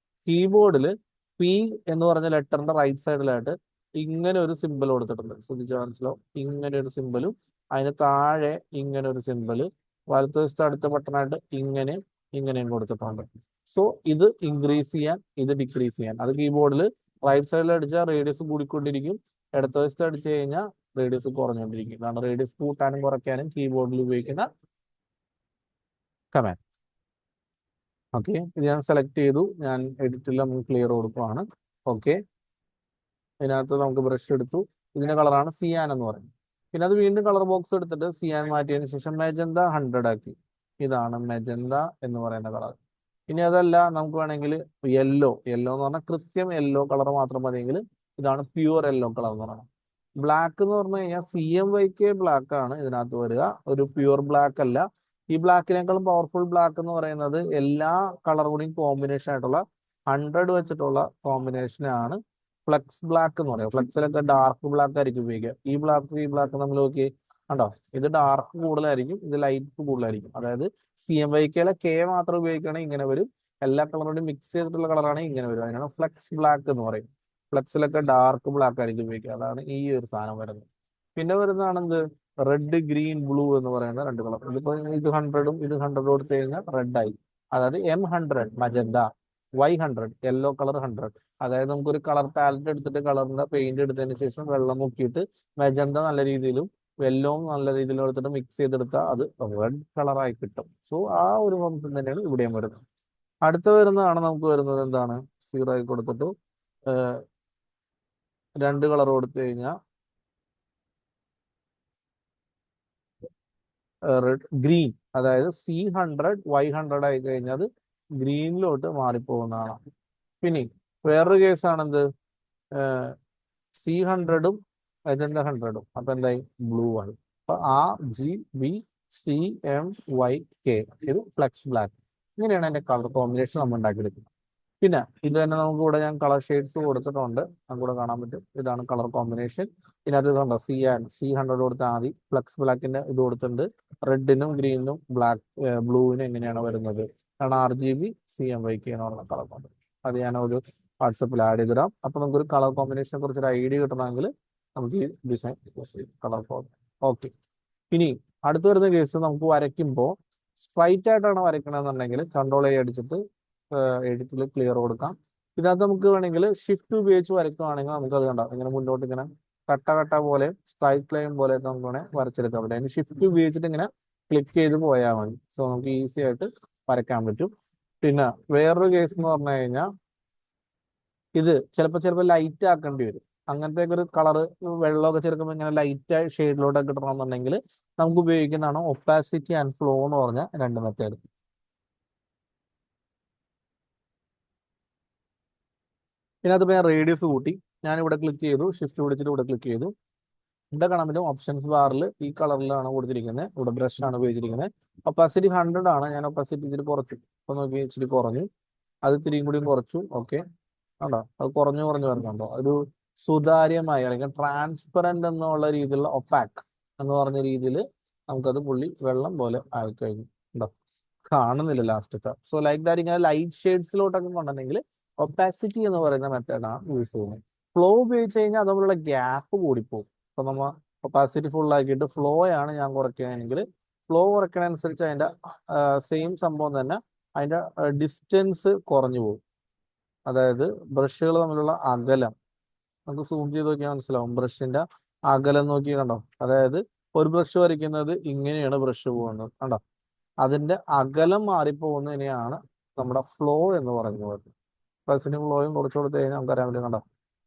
കീബോർഡിൽ പി എന്ന് പറഞ്ഞ ലെറ്ററിന്റെ റൈറ്റ് സൈഡിലായിട്ട് ഇങ്ങനെ ഒരു സിമ്പിൾ കൊടുത്തിട്ടുണ്ട്. ശ്രദ്ധിച്ചാൽ മനസ്സിലാവും. ഇങ്ങനെ ഒരു സിമ്പിളും അതിന് താഴെ ഇങ്ങനെ ഒരു സിമ്പിള്, വലത്തുവശത്ത് അടുത്ത ബട്ടണായിട്ട് ഇങ്ങനെയും കൊടുത്തിട്ടുണ്ട്. സോ ഇത് ഇൻക്രീസ് ചെയ്യാൻ, ഇത് ഡിക്രീസ് ചെയ്യാൻ. അത് കീബോർഡിൽ റൈറ്റ് സൈഡിൽ അടിച്ചാൽ റേഡിയസ് കൂടിക്കൊണ്ടിരിക്കും, ഇടത്ത വശത്ത് അടിച്ചു കഴിഞ്ഞാൽ റേഡിയസ് കുറഞ്ഞുകൊണ്ടിരിക്കും. ഇതാണ് റേഡിയസ് കൂട്ടാനും കുറയ്ക്കാനും കീബോർഡിൽ ഉപയോഗിക്കുന്ന കമാൻഡ്. ഓക്കെ, ഇത് ഞാൻ സെലക്ട് ചെയ്തു, ഞാൻ എഡിറ്റിൽ നമുക്ക് ക്ലിയർ കൊടുക്കുവാണ്. ഓക്കെ, ഇതിനകത്ത് നമുക്ക് ബ്രഷ് എടുത്തു, ഇതിന്റെ കളറാണ് സിയാൻ എന്ന് പറയുന്നത്. പിന്നെ അത് വീണ്ടും കളർ ബോക്സ് എടുത്തിട്ട് സിയാൻ മാറ്റിയതിന് ശേഷം മെജന്ത 100 ആക്കി. ഇതാണ് മെജന്ത എന്ന് പറയുന്ന കളർ. ഇനി അതല്ല നമുക്ക് വേണമെങ്കിൽ യെല്ലോ എന്ന് പറഞ്ഞാൽ കൃത്യം യെല്ലോ കളർ മാത്രം മതിയെങ്കിൽ ഇതാണ് പ്യുവർ യെല്ലോ കളർ എന്ന് പറയുന്നത്. ബ്ലാക്ക് എന്ന് പറഞ്ഞു കഴിഞ്ഞാൽ CMYK ബ്ലാക്ക് ആണ് ഇതിനകത്ത് വരിക, ഒരു പ്യുവർ ബ്ലാക്ക് അല്ല. ഈ ബ്ലാക്കിനേക്കാളും പവർഫുൾ ബ്ലാക്ക് എന്ന് പറയുന്നത് എല്ലാ കളർ കൂടിയും കോമ്പിനേഷൻ ആയിട്ടുള്ള 100 വെച്ചിട്ടുള്ള കോമ്പിനേഷനാണ് ഫ്ലെക്സ് ബ്ലാക്ക് എന്ന് പറയുക. ഫ്ലെക്സിലൊക്കെ ഡാർക്ക് ബ്ലാക്ക് ആയിരിക്കും ഉപയോഗിക്കുക. ഈ ബ്ലാക്ക് നമ്മൾ നോക്കി കണ്ടോ, ഇത് ഡാർക്ക് കൂടുതലായിരിക്കും, ഇത് ലൈറ്റ് കൂടുതലായിരിക്കും. അതായത് CMYKയിലെ K മാത്രം ഉപയോഗിക്കുകയാണെങ്കിൽ ഇങ്ങനെ വരും, എല്ലാ കളറോടും മിക്സ് ചെയ്തിട്ടുള്ള കളറാണെങ്കിൽ ഇങ്ങനെ വരും. അതിനാണ് ഫ്ലെക്സ് ബ്ലാക്ക് എന്ന് പറയും. ഫ്ലെക്സിലൊക്കെ ഡാർക്ക് ബ്ലാക്ക് ആയിരിക്കും ഉപയോഗിക്കുക. അതാണ് ഈ ഒരു സാധനം വരുന്നത്. പിന്നെ വരുന്നതാണ് എന്ത്, റെഡ്, ഗ്രീൻ, ബ്ലൂ എന്ന് പറയുന്ന 2 കളർ. ഇതിപ്പോ ഇത് 100ഉം ഇത് 100 കൊടുത്തു കഴിഞ്ഞാൽ റെഡ് ആയി. അതായത് M100 magenta, Y100 yellow colour 100. അതായത് നമുക്കൊരു കളർ പാലറ്റ് എടുത്തിട്ട് കളറിന്റെ പെയിന്റ് എടുത്തതിന് ശേഷം വെള്ളം മുക്കിയിട്ട് മെജന്ത നല്ല രീതിയിലും യെല്ലോവും നല്ല രീതിയിലും എടുത്തിട്ട് മിക്സ് ചെയ്തെടുത്താൽ അത് റെഡ് കളറായി കിട്ടും. സോ ആ ഒരു ഫംഗ്ഷൻ തന്നെയാണ് ഇവിടെയും വരുന്നത്. അടുത്ത വരുന്നതാണ് നമുക്ക് വരുന്നത് എന്താണ്, 0 ആയി കൊടുത്തിട്ട് 2 കളർ കൊടുത്തു കഴിഞ്ഞാൽ ഗ്രീൻ, അതായത് C100 Y100 ആയി കഴിഞ്ഞാൽ അത് ഗ്രീനിലോട്ട് മാറിപ്പോകുന്നതാണ്. പിന്നെ വേറൊരു കേസാണ് എന്ത്, C100ഉം അജന്ത 100ഉം, അപ്പൊ എന്തായി, ബ്ലൂ ആയി. അപ്പൊ RGBCMYK ഇത് ഫ്ലെക്സ് ബ്ലാക്ക്. ഇങ്ങനെയാണ് അതിന്റെ കളർ കോമ്പിനേഷൻ നമ്മൾ ഉണ്ടാക്കിയെടുക്കുന്നത്. പിന്നെ ഇത് തന്നെ നമുക്ക് ഇവിടെ ഞാൻ കളർ ഷെയ്ഡ്സ് കൊടുത്തിട്ടുണ്ട്, നമുക്ക് ഇവിടെ കാണാൻ പറ്റും. ഇതാണ് കളർ കോമ്പിനേഷൻ. ഇതിനകത്ത് കണ്ടോ C100 കൊടുത്താൽ മതി. ഫ്ലക്സ് ബ്ലാക്കിന്റെ ഇത് കൊടുത്തിട്ടുണ്ട്. റെഡിനും ഗ്രീനും ബ്ലൂവിനും എങ്ങനെയാണ് വരുന്നത് കാരണം RGB CMYK എന്ന് പറഞ്ഞ കളർ കോമ്പിനേഷൻ. അത് ഞാൻ ഒരു വാട്സപ്പിൽ ആഡ് ചെയ്തിടാം. അപ്പൊ നമുക്കൊരു കളർ കോമ്പിനേഷനെ കുറിച്ച് ഒരു ഐഡിയ കിട്ടണമെങ്കിൽ നമുക്ക് ഈ ഡിസൈൻ കളർ കോഡ്. ഓക്കെ, ഇനി അടുത്ത് വരുന്ന കേസ് നമുക്ക് വരയ്ക്കുമ്പോൾ സ്ട്രൈറ്റ് ആയിട്ടാണ് വരയ്ക്കണമെന്നുണ്ടെങ്കിൽ Ctrl+A അടിച്ചിട്ട് എഡിറ്റിൽ ക്ലിയർ കൊടുക്കാം. ഇതിനകത്ത് നമുക്ക് വേണമെങ്കിൽ ഷിഫ്റ്റ് ഉപയോഗിച്ച് വരയ്ക്കുകയാണെങ്കിൽ നമുക്ക് അത് കണ്ടാം ഇങ്ങനെ മുന്നോട്ട് ഇങ്ങനെ കട്ട പോലെ സ്ട്രൈറ്റ് ലൈൻ പോലെയൊക്കെ നമുക്ക് വേണമെങ്കിൽ വരച്ചെടുക്കാൻ പറ്റും. അതിന് ഷിഫ്റ്റ് ഉപയോഗിച്ചിട്ട് ഇങ്ങനെ ക്ലിക്ക് ചെയ്ത് പോയാൽ മതി. സോ നമുക്ക് ഈസി ആയിട്ട് വരയ്ക്കാൻ പറ്റും. പിന്നെ വേറൊരു കേസ് എന്ന് പറഞ്ഞു കഴിഞ്ഞാൽ ഇത് ചിലപ്പോൾ ലൈറ്റ് ആക്കേണ്ടി വരും. അങ്ങനത്തെ ഒരു കളറ് വെള്ളമൊക്കെ ചേർക്കുമ്പോൾ ഇങ്ങനെ ലൈറ്റ് ഷെയ്ഡിലോട്ടൊക്കെ കിട്ടണമെന്നുണ്ടെങ്കിൽ നമുക്ക് ഉപയോഗിക്കുന്നതാണ് ഒപ്പാസിറ്റി ആൻഡ് ഫ്ലോ എന്ന് പറഞ്ഞ രണ്ട് മെത്തേഡ്. ഇതിനകത്ത് ഞാൻ റേഡിയസ് കൂട്ടി, ഞാൻ ഇവിടെ ക്ലിക്ക് ചെയ്തു, ഷിഫ്റ്റ് പിടിച്ചിട്ട് ഇവിടെ ക്ലിക്ക് ചെയ്തു. ഇവിടെ കാണാൻ പറ്റും ഓപ്ഷൻസ് ബാറിൽ ഈ കളറിലാണ് കൊടുത്തിരിക്കുന്നത്. ഇവിടെ ബ്രഷ് ആണ് ഉപയോഗിച്ചിരിക്കുന്നത്. ഒപ്പാസിറ്റി 100 ആണ്, ഞാൻ ഒപ്പാസിറ്റി ഇച്ചിരി കുറച്ചു. അപ്പൊ നോക്കി ഇച്ചിരി കുറഞ്ഞു, അത് ഇത്തിരിയും കൂടിയും കുറച്ചു. ഓക്കെ, ആണോ അത് കുറഞ്ഞു വരുന്നുണ്ടോ? ഒരു സുതാര്യമായ അല്ലെങ്കിൽ ട്രാൻസ്പെറന്റ് എന്നുള്ള രീതിയിലുള്ള ഒപ്പാക്ക് എന്ന് പറഞ്ഞ രീതിയിൽ നമുക്കത് പുള്ളി വെള്ളം പോലെ ആയി കഴിഞ്ഞു. ഉണ്ടോ, കാണുന്നില്ല ലാസ്റ്റത്തെ. സോ ലൈക്ക് ദാറ്റ് ഇങ്ങനെ ലൈറ്റ് ഷെയ്ഡ്സിലോട്ടൊക്കെ കൊണ്ടുണ്ടെങ്കിൽ ഒപ്പാസിറ്റി എന്ന് പറയുന്ന മെത്തേഡാണ് യൂസ് ചെയ്യുന്നത്. ഫ്ലോ ഉപയോഗിച്ച് കഴിഞ്ഞാൽ അതുപോലുള്ള ഗ്യാപ്പ് കൂടിപ്പോകും. അപ്പൊ നമ്മൾ ഒപ്പാസിറ്റി ഫുൾ ആക്കിയിട്ട് ഫ്ലോ ആണ് ഞാൻ കുറയ്ക്കുകയാണെങ്കിൽ ഫ്ലോ കുറയ്ക്കണനുസരിച്ച് അതിന്റെ സെയിം സംഭവം തന്നെ അതിന്റെ ഡിസ്റ്റൻസ് കുറഞ്ഞു പോകും. അതായത് ബ്രഷുകൾ തമ്മിലുള്ള അകലം നമുക്ക് സൂം ചെയ്ത് നോക്കിയാൽ മനസ്സിലാവും. ബ്രഷിന്റെ അകലം നോക്കി കണ്ടോ, അതായത് ഒരു ബ്രഷ് വരയ്ക്കുന്നത് ഇങ്ങനെയാണ് ബ്രഷ് പോകുന്നത് കണ്ടോ, അതിന്റെ അകലം മാറിപ്പോകുന്നതിനെയാണ് നമ്മുടെ ഫ്ലോ എന്ന് പറയുന്നത്. ഒപ്പാസിറ്റി ഫ്ലോയും കുറച്ച് കൊടുത്തു കഴിഞ്ഞാൽ നമുക്ക് അറിയാൻ പറ്റും കണ്ടോ.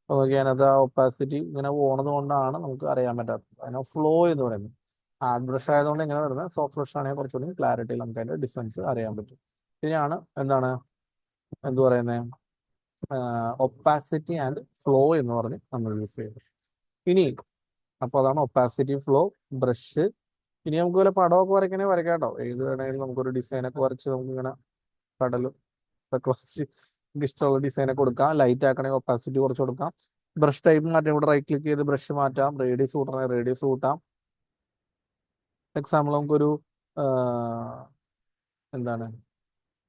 അപ്പൊ നോക്കി അതിനകത്ത് ആ ഒപ്പാസിറ്റി ഇങ്ങനെ പോകുന്നത് കൊണ്ടാണ് നമുക്ക് അറിയാൻ പറ്റാത്തത്. അതിനെ ഫ്ലോ എന്ന് പറയുന്നത്. ഹാർഡ് ബ്രഷ് ആയതുകൊണ്ട് ഇങ്ങനെ വരുന്നത്, സോഫ്റ്റ് ബ്രഷ് ആണെങ്കിൽ കുറച്ചുകൂടി ക്ലാരിറ്റിയിൽ നമുക്ക് അതിന്റെ ഡിസ്റ്റൻസ് അറിയാൻ പറ്റും. ഇതിനെയാണ് എന്ത് പറയുന്നത്, ഒപ്പാസിറ്റി ആൻഡ് ഫ്ലോ എന്ന് പറഞ്ഞ് നമ്മൾ യൂസ് ചെയ്യുന്നത്. ഇനി അപ്പൊ അതാണ് ഒപ്പാസിറ്റി, ഫ്ലോ, ബ്രഷ്. ഇനി നമുക്ക് വല്ല പടമൊക്കെ വരയ്ക്കണേ വരയ്ക്കാം കേട്ടോ. ഏത് വേണമെങ്കിലും നമുക്കൊരു ഡിസൈനൊക്കെ വരച്ച് നമുക്ക് ഇങ്ങനെ കടലും ഒക്കെ വരച്ച് നമുക്ക് ഇഷ്ടമുള്ള ഡിസൈനൊക്കെ കൊടുക്കാം. ലൈറ്റ് ആക്കണമെങ്കിൽ ഒപ്പാസിറ്റി കുറച്ച് കൊടുക്കാം. ബ്രഷ് ടൈപ്പ് മാറ്റാം, ഇവിടെ റൈറ്റ് ക്ലിക്ക് ചെയ്ത് ബ്രഷ് മാറ്റാം. റേഡിയസ് കൂട്ടണമെങ്കിൽ റേഡിയസ് കൂട്ടാം. എക്സാമ്പിൾ നമുക്കൊരു എന്താണ്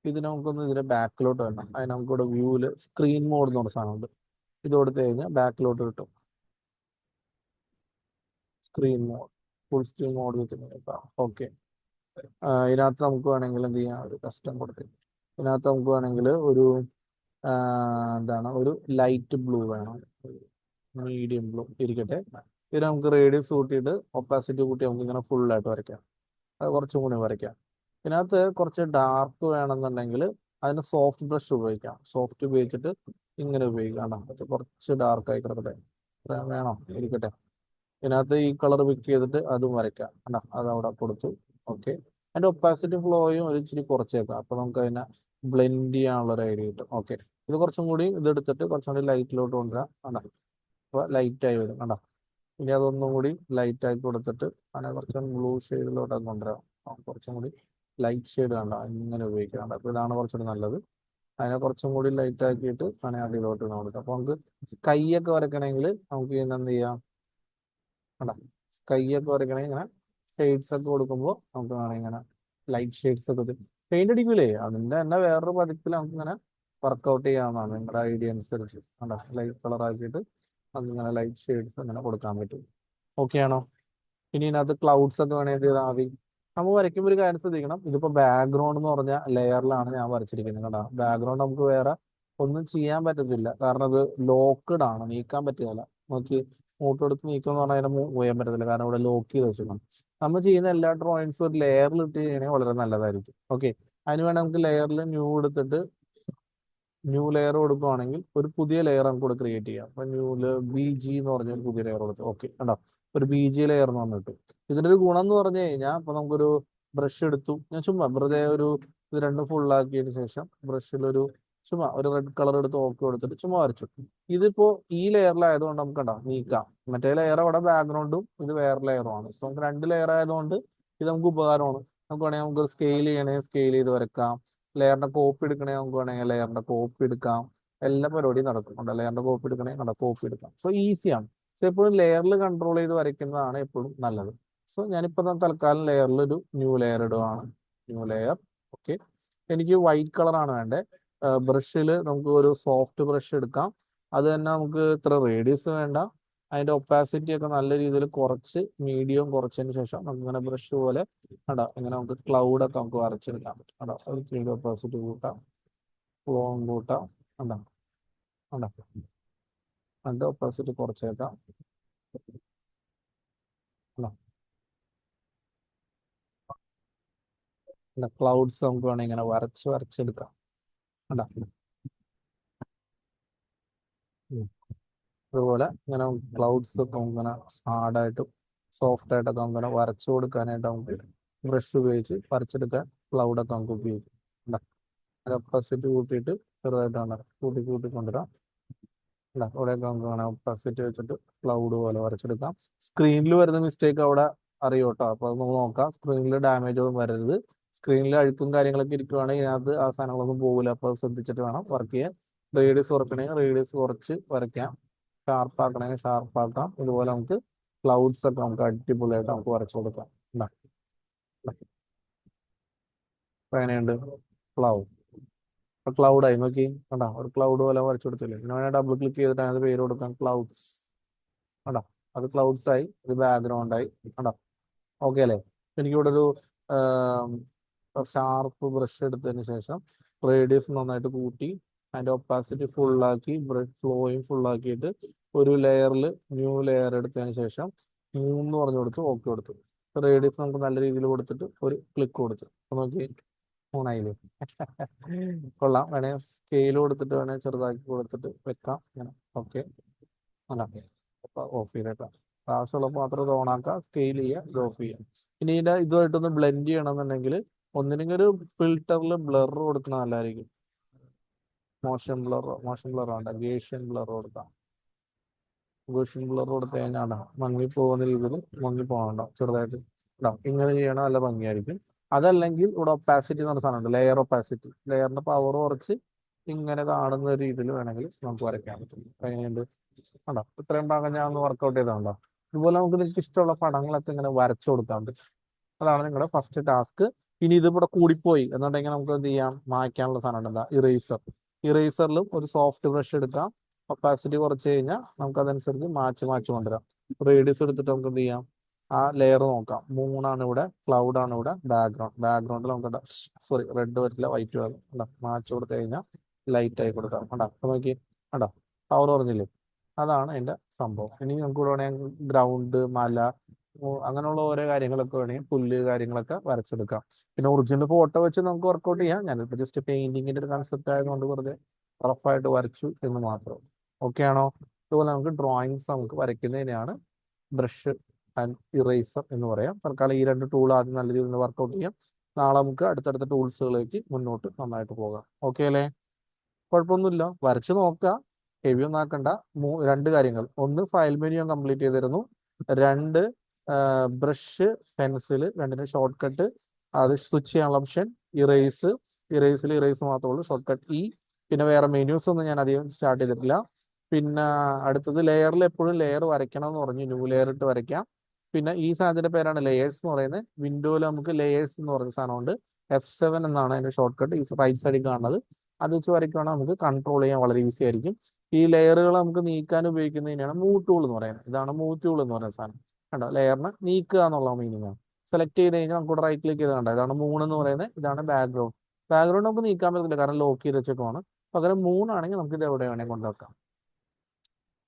ഇതിനെ നമുക്കൊന്ന് ഇതിന്റെ ബാക്കിലോട്ട് വരണം. അതിന് നമുക്കിവിടെ വ്യൂവില് സ്ക്രീൻ മോഡ് എന്ന് പറഞ്ഞ സാധനമുണ്ട്. ഇത് കൊടുത്തു കഴിഞ്ഞാൽ ബാക്കിലോട്ട് കിട്ടും. Screen mode, full screen mode കിട്ടും. ഓക്കെ, ഇതിനകത്ത് നമുക്ക് വേണമെങ്കിൽ എന്ത് ചെയ്യാം, ഒരു കസ്റ്റം കൊടുത്ത് ഇതിനകത്ത് നമുക്ക് വേണമെങ്കിൽ ഒരു ഒരു ലൈറ്റ് ബ്ലൂ വേണം, മീഡിയം ബ്ലൂ ഇരിക്കട്ടെ. ഇത് നമുക്ക് റേഡിയസ് കൂട്ടിയിട്ട് ഒപ്പാസിറ്റി കൂട്ടി നമുക്ക് ഇങ്ങനെ ഫുള്ളായിട്ട് വരയ്ക്കാം. അത് കുറച്ചും കൂടി വരയ്ക്കാം. ഇതിനകത്ത് കുറച്ച് ഡാർക്ക് വേണമെന്നുണ്ടെങ്കിൽ അതിന് സോഫ്റ്റ് ബ്രഷ് ഉപയോഗിക്കാം. സോഫ്റ്റ് ഉപയോഗിച്ചിട്ട് ഇങ്ങനെ ഉപയോഗിക്കാം. അത് കുറച്ച് ഡാർക്ക് ആയി കിടക്കട്ടെ, വേണം ഇരിക്കട്ടെ. ഇതിനകത്ത് ഈ കളർ പിക്ക് ചെയ്തിട്ട് അതും വരയ്ക്കാം. അത് അവിടെ കൊടുത്തു. ഓക്കെ, അതിന്റെ ഒപ്പാസിറ്റി ഫ്ലോയും ഒരു ഇച്ചിരി കുറച്ചേക്കാം. അപ്പൊ നമുക്ക് അതിനെ ബ്ലെൻഡ് ചെയ്യാനുള്ള ഒരു ഐഡിയ കിട്ടും. ഓക്കെ, ഇത് കുറച്ചും കൂടി ഇതെടുത്തിട്ട് കുറച്ചും കൂടി ലൈറ്റിലോട്ട് കൊണ്ടുവരാം. അപ്പൊ ലൈറ്റ് ആയി വരും കണ്ടോ. ഇനി അതൊന്നും കൂടി ലൈറ്റ് ആക്കി കൊടുത്തിട്ട് അങ്ങനെ കുറച്ചും ബ്ലൂ ഷെയ്ഡിലോട്ടൊക്കെ കൊണ്ടുവരാം. കുറച്ചും കൂടി ലൈറ്റ് ഷെയ്ഡ് കണ്ട ഇങ്ങനെ ഉപയോഗിക്കാം. അപ്പൊ ഇതാണ് കുറച്ചുകൂടി നല്ലത്. അതിനെ കുറച്ചും കൂടി ലൈറ്റ് ആക്കിയിട്ട് അങ്ങനെ അടിയിലോട്ട് കൊടുക്കാം. അപ്പൊ നമുക്ക് സ്കൈ ഒക്കെ വരയ്ക്കണമെങ്കിൽ നമുക്ക് എന്ത് ചെയ്യാം, സ്കൈ ഒക്കെ വരയ്ക്കണമെങ്കിൽ ഇങ്ങനെ ഷെയ്ഡ്സ് ഒക്കെ കൊടുക്കുമ്പോൾ നമുക്ക് വേണമെങ്കിൽ ഇങ്ങനെ ലൈറ്റ് ഷെയ്ഡ്സ് ഒക്കെ പെയിന്റ് അടിക്കൂലേ, അതിന്റെ തന്നെ വേറൊരു പതിപ്പിൽ നമുക്ക് ഇങ്ങനെ വർക്ക്ഔട്ട് ചെയ്യാവുന്നതാണ്. നിങ്ങളുടെ ഐഡിയ അനുസരിച്ച് ലൈറ്റ് കളർ ആക്കിയിട്ട് നമുക്കിങ്ങനെ ലൈറ്റ് ഷെയ്ഡ്സ് അങ്ങനെ കൊടുക്കാൻ പറ്റും. ഓക്കെ ആണോ? ഇനി ഇതിനകത്ത് ക്ലൗഡ്സ് ഒക്കെ വേണമെങ്കിൽ എന്ത് ചെയ്താൽ മതി. നമ്മൾ വരയ്ക്കുമ്പോൾ ഒരു കാര്യം ശ്രദ്ധിക്കണം, ഇതിപ്പോ ബാക്ക്ഗ്രൗണ്ട് എന്ന് പറഞ്ഞ ലെയറിലാണ് ഞാൻ വരച്ചിരിക്കുന്നത് കേട്ടോ. ബാക്ക്ഗ്രൗണ്ട് നമുക്ക് വേറെ ഒന്നും ചെയ്യാൻ പറ്റത്തില്ല, കാരണം അത് ലോക്ക്ഡ് ആണ്, നീക്കാൻ പറ്റില്ല. നോക്കി ഫോട്ടോ നീക്കുക എന്ന് പറഞ്ഞാൽ അതിനെ മൂവ് ചെയ്യാൻ പറ്റത്തില്ല, കാരണം ഇവിടെ ലോക്ക് ചെയ്ത് വെച്ചിരിക്കണം. നമ്മൾ ചെയ്യുന്ന എല്ലാ ഡ്രോയിങ്സും ഒരു ലെയറിൽ ഇട്ട് ചെയ്യണമെങ്കിൽ വളരെ നല്ലതായിരിക്കും. ഓക്കെ, അതിന് വേണ്ടി നമുക്ക് ലെയറിൽ ന്യൂ എടുത്തിട്ട് ന്യൂ ലെയർ കൊടുക്കുകയാണെങ്കിൽ ഒരു പുതിയ ലെയർ നമുക്ക് ഇവിടെ ക്രിയേറ്റ് ചെയ്യാം. അപ്പൊ ന്യൂല് BG എന്ന് പറഞ്ഞ ഒരു പുതിയ ലെയർ കൊടുത്തു. ഓക്കെ, കണ്ടോ, ഒരു BG ലെയർ എന്ന് പറഞ്ഞിട്ട്. ഇതിന്റെ ഒരു ഗുണം എന്ന് പറഞ്ഞു കഴിഞ്ഞാൽ ഇപ്പൊ നമുക്കൊരു ബ്രഷ് എടുത്തു, ഞാൻ ചുമ്മാ വെറുതെ ഇത് രണ്ടും ഫുള്ളാക്കിയതിന് ശേഷം ബ്രഷിലൊരു ചുമ്മാ ഒരു റെഡ് കളർ എടുത്ത് ഓക്കെ കൊടുത്തിട്ട് ചുമ്മാ വരച്ചു. ഇതിപ്പോ ഈ ലെയറിലായതുകൊണ്ട് നമുക്ക് കണ്ടോ നീക്കാം. മറ്റേ ലെയർ അവിടെ ബാക്ക്ഗ്രൗണ്ടും ഇത് വേറെ ലെയറുമാണ്. സോ നമുക്ക് രണ്ട് ലെയർ ആയതുകൊണ്ട് ഇത് നമുക്ക് ഉപകാരമാണ്. നമുക്ക് വേണമെങ്കിൽ നമുക്ക് സ്കെയിൽ ചെയ്യണേ സ്കെയിൽ ചെയ്ത് വരക്കാം. ലെയറിന്റെ കോപ്പി എടുക്കണേ നമുക്ക് വേണമെങ്കിൽ ലെയറിന്റെ കോപ്പി എടുക്കാം. എല്ലാ പരിപാടിയും നടക്കും. കണ്ടോ ലെയറിന്റെ കോപ്പി എടുക്കണേ കണ്ടോ കോപ്പി എടുക്കാം. സോ ഈസിയാണ്. സോ എപ്പോഴും ലെയറിൽ കൺട്രോൾ ചെയ്ത് വരയ്ക്കുന്നതാണ് എപ്പോഴും നല്ലത്. സോ ഞാനിപ്പോൾ തൽക്കാലം ലെയറിൽ ഒരു ന്യൂ ലെയർ ഇടുവാണ്. New layer. ഓക്കെ. എനിക്ക് വൈറ്റ് കളറാണ് വേണ്ടത്. ബ്രഷിൽ നമുക്ക് ഒരു സോഫ്റ്റ് ബ്രഷ് എടുക്കാം. അത് തന്നെ നമുക്ക് ഇത്ര റേഡിയസ് വേണ്ട. അതിന്റെ ഒപ്പാസിറ്റി ഒക്കെ നല്ല രീതിയിൽ കുറച്ച് മീഡിയം കുറച്ചതിന് ശേഷം നമുക്ക് ഇങ്ങനെ ബ്രഷ് പോലെ കണ്ടോ ഇങ്ങനെ നമുക്ക് ക്ലൗഡ് ഒക്കെ നമുക്ക് വരച്ചെടുക്കാൻ പറ്റും. കണ്ടോ ഒരു 3D ഒപ്പാസിറ്റി കൂട്ടാം, ഫ്ലോം കൂട്ടാം. കണ്ടോ കണ്ടോ കണ്ടോ ഒപ്പാസിറ്റി കുറച്ചേക്കാം. കണ്ടോ ക്ലൗഡ്സ് നമുക്ക് വേണമെങ്കിൽ ഇങ്ങനെ വരച്ചെടുക്കാം. കണ്ടോ അതുപോലെ ഇങ്ങനെ ക്ലൗഡ്സ് ഒക്കെ ഇങ്ങനെ ഹാർഡായിട്ടും സോഫ്റ്റ് ആയിട്ടൊക്കെ അങ്ങനെ വരച്ചു കൊടുക്കാനായിട്ട് നമുക്ക് ബ്രഷ് ഉപയോഗിച്ച് വരച്ചെടുക്കാൻ ക്ലൗഡൊക്കെ നമുക്ക് ഉപയോഗിക്കും. ഒപ്പാസിറ്റി കൂട്ടിയിട്ട് ചെറുതായിട്ടാണ് കൂട്ടി കൊണ്ടുവരാം. അവിടെയൊക്കെ നമുക്ക് അങ്ങനെ ഒപ്പാസിറ്റി വെച്ചിട്ട് ക്ലൗഡ് പോലെ വരച്ചെടുക്കാം. സ്ക്രീനിൽ വരുന്ന മിസ്റ്റേക്ക് അവിടെ അറിയോ കേട്ടോ. അപ്പൊ അത് നമുക്ക് നോക്കാം. സ്ക്രീനിൽ ഡാമേജ് ഒന്നും വരരുത്. സ്ക്രീനിൽ അഴുക്കും കാര്യങ്ങളൊക്കെ ഇരിക്കുവാണെങ്കിൽ ഇതിനകത്ത് ആ സാധനങ്ങളൊന്നും പോകില്ല. അപ്പോൾ അത് ശ്രദ്ധിച്ചിട്ട് വേണം വർക്ക് ചെയ്യാൻ. റേഡിയസ് കുറയ്ക്കണമെങ്കിൽ റേഡിയസ് കുറച്ച് വരയ്ക്കാം. ഷാർപ്പ് ആക്കണമെങ്കിൽ ഷാർപ്പ് ആക്കാം. ഇതുപോലെ നമുക്ക് ക്ലൗഡ്സ് ഒക്കെ നമുക്ക് അടിപൊളിയായിട്ട് നമുക്ക് വരച്ചു കൊടുക്കാം. എങ്ങനെയുണ്ട് ക്ലൗഡ്? ക്ലൗഡ് ആയി നോക്കി കണ്ടാ ഒരു ക്ലൗഡ് പോലെ വരച്ചു കൊടുത്തില്ലേ. ഇങ്ങനെ വേണേൽ ഡബിൾ ക്ലിക്ക് ചെയ്തിട്ട് അതിന് പേര് കൊടുക്കാം ക്ലൗഡ്സ്. കണ്ടാ അത് ക്ലൗഡ്സ് ആയി. ഇത് ബാക്ക്ഗ്രൗണ്ട് ആയി. കണ്ടാ ഓക്കെ അല്ലേ. എനിക്കിവിടെ ഒരു ഷാർപ്പ് ബ്രഷ് എടുത്തതിന് ശേഷം റേഡിയസ് നന്നായിട്ട് കൂട്ടി അതിന്റെ ഒപ്പാസിറ്റി ഫുള്ളാക്കി ഫ്ലോയും ഫുള്ളാക്കിയിട്ട് ഒരു ലെയറിൽ ന്യൂ ലെയർ എടുത്തതിന് ശേഷം 3 പറഞ്ഞു കൊടുത്തു ഓക്കെ കൊടുത്തു. റേഡിയസ് നമുക്ക് നല്ല രീതിയിൽ കൊടുത്തിട്ട് ഒരു ക്ലിക്ക് കൊടുത്തു. നോക്കി 3 കൊള്ളാം. വേണേ സ്കെയിൽ കൊടുത്തിട്ട് വേണേ ചെറുതാക്കി കൊടുത്തിട്ട് വെക്കാം. ഇങ്ങനെ ഓക്കെ ഓഫ് ചെയ്തേക്കാം. ആവശ്യമുള്ളപ്പോൾ മാത്രം ഇത് ഓണാക്കാം, സ്കെയിൽ ചെയ്യുക, ഇത് ഓഫ് ചെയ്യാം. ഇനി ഇതിന്റെ ഇതുമായിട്ടൊന്ന് ബ്ലെൻഡ് ചെയ്യണമെന്നുണ്ടെങ്കിൽ ഒന്നിനെങ്കിൽ ഒരു ഫിൽറ്ററിൽ ബ്ലർ കൊടുക്കണം നല്ലതായിരിക്കും. മോഷൻ ബ്ലർ വേണ്ട, ഗേഷ്യൻ ബ്ലർ കൊടുക്കാം. ഗേഷ്യൻ ബ്ലർ കൊടുത്തു കഴിഞ്ഞാൽ മങ്ങി പോകുന്ന രീതിയിൽ മങ്ങി പോകണ്ട, ചെറുതായിട്ട് ഇങ്ങനെ ചെയ്യണം, നല്ല ഭംഗിയായിരിക്കും. അതല്ലെങ്കിൽ ഇവിടെ ഒപ്പാസിറ്റി എന്ന് പറഞ്ഞ സാധനമുണ്ട്, ലെയർ ഒപ്പാസിറ്റി. ലെയറിന്റെ പവർ കുറച്ച് ഇങ്ങനെ കാണുന്ന രീതിയിൽ വേണമെങ്കിൽ നമുക്ക് വരയ്ക്കാൻ പറ്റും. എങ്ങനെയുണ്ട് കണ്ടോ? ഇത്രയും ഭാഗം ഞാൻ ഒന്ന് വർക്കൗട്ട് ചെയ്താണ്ടോ. ഇതുപോലെ നമുക്ക് നിങ്ങൾക്ക് ഇഷ്ടമുള്ള പടങ്ങളൊക്കെ ഇങ്ങനെ വരച്ചു കൊടുക്കാൻ പറ്റും. അതാണ് നിങ്ങളുടെ ഫസ്റ്റ് ടാസ്ക്. ഇനി ഇതിവിടെ കൂടിപ്പോയി എന്നുണ്ടെങ്കിൽ നമുക്ക് എന്ത് ചെയ്യാം, മായ്ക്കാനുള്ള സാധനം എന്താ, ഇറേസർ. ഇറേസറിലും ഒരു സോഫ്റ്റ് ബ്രഷ് എടുക്കാം. ഒപ്പാസിറ്റി കുറച്ച് കഴിഞ്ഞാൽ നമുക്ക് അതനുസരിച്ച് മാച്ച് കൊണ്ടുവരാം. റേഡിയസ് എടുത്തിട്ട് നമുക്ക് എന്ത് ചെയ്യാം, ആ ലെയർ നോക്കാം. 3 ഇവിടെ, ക്ലൗഡ് ആണ് ഇവിടെ, ബാക്ക്ഗ്രൗണ്ടിൽ നമുക്ക് സോറി റെഡ് വരില്ല, വൈറ്റ് വരും. മാച്ച് കൊടുത്തു കഴിഞ്ഞാൽ ലൈറ്റ് ആയി കൊടുക്കാം. അപ്പൊ നോക്കി പവർ പറഞ്ഞില്ലേ, അതാണ് അതിന്റെ സംഭവം. ഇനി നമുക്ക് ഇവിടെ വേണമെങ്കിൽ ഗ്രൗണ്ട്, മല, അങ്ങനെയുള്ള ഓരോ കാര്യങ്ങളൊക്കെ വേണമെങ്കിൽ പുല്ല് കാര്യങ്ങളൊക്കെ വരച്ചെടുക്കാം. പിന്നെ ഒറിജിനൽ ഫോട്ടോ വെച്ച് നമുക്ക് വർക്കൗട്ട് ചെയ്യാം. ഞാനിപ്പോ ജസ്റ്റ് പെയിന്റിങ്ങിന്റെ ഒരു കൺസെപ്റ്റ് ആയതുകൊണ്ട് വെറുതെ റഫായിട്ട് വരച്ചു എന്ന് മാത്രം. ഓക്കെ ആണോ? അതുപോലെ നമുക്ക് ഡ്രോയിങ്സ് നമുക്ക് വരയ്ക്കുന്നതിനെയാണ് ബ്രഷ് ആൻഡ് ഇറേസർ എന്ന് പറയാം. തൽക്കാലം ഈ 2 ടൂൾ ആദ്യം നല്ല രീതിയിൽ വർക്കൗട്ട് ചെയ്യാം. നാളെ നമുക്ക് അടുത്തടുത്ത ടൂൾസുകളിലേക്ക് മുന്നോട്ട് നന്നായിട്ട് പോകാം. ഓക്കെ അല്ലേ? കുഴപ്പമൊന്നുമില്ല, വരച്ച് നോക്കുക. ഹെവി ഒന്നും ആക്കണ്ട. 2 കാര്യങ്ങൾ: ഒന്ന് ഫയൽ മെനു ഞാൻ കംപ്ലീറ്റ് ചെയ്തിരുന്നു. 2 ബ്രഷ്, പെൻസിൽ, 2നും ഷോർട്ട് കട്ട്. അത് സ്വിച്ച് ചെയ്യാനുള്ള ഓപ്ഷൻ ഇറേസ് മാത്രമേ ഉള്ളൂ. ഷോർട്ട് കട്ട് പിന്നെ വേറെ മെനൂസ് ഒന്നും ഞാൻ അധികം സ്റ്റാർട്ട് ചെയ്തിട്ടില്ല. പിന്നെ അടുത്തത് ലെയറിൽ എപ്പോഴും ലെയർ വരയ്ക്കണം എന്ന് പറഞ്ഞു, ന്യൂ ലെയർ ഇട്ട് വരയ്ക്കാം. പിന്നെ ഈ സാധനത്തിന്റെ പേരാണ് ലെയേഴ്സ് എന്ന് പറയുന്നത്. വിൻഡോയിൽ നമുക്ക് ലെയേഴ്സ് എന്ന് പറയുന്ന സാധനമുണ്ട്. F7 എന്നാണ് അതിന്റെ ഷോർട്ട് കട്ട്. ഈ റൈറ്റ് സൈഡിൽ കാണുന്നത് അത് വെച്ച് വരയ്ക്കുകയാണെങ്കിൽ നമുക്ക് കൺട്രോൾ ചെയ്യാൻ വളരെ ഈസി ആയിരിക്കും. ഈ ലെയറുകൾ നമുക്ക് നീക്കാൻ ഉപയോഗിക്കുന്നതിനാണ് മൂവ് ടൂൾ എന്ന് പറയുന്നത്. ഇതാണ് മൂവ് ടൂൾ എന്ന് പറയുന്ന സാധനം. കണ്ടോ, ലെയറിന് നീക്കുക എന്നുള്ള മീനിങ് ആണ്. സെലക്ട് ചെയ്ത് കഴിഞ്ഞാൽ നമുക്ക് റൈറ്റ് ക്ലിക്ക് ചെയ്ത് കണ്ടോ, ഇതാണ് 3 എന്ന് പറയുന്നത്. ഇതാണ് ബാക്ക്ഗ്രൗണ്ട് നമുക്ക് നീക്കാൻ പറ്റത്തില്ല, കാരണം ലോക്ക് ചെയ്ത് വെച്ചേക്കുവാണ്. പകരം 3 ആണെങ്കിൽ നമുക്ക് ഇത് എവിടെ വേണമെങ്കിൽ കൊണ്ടുവെക്കാം.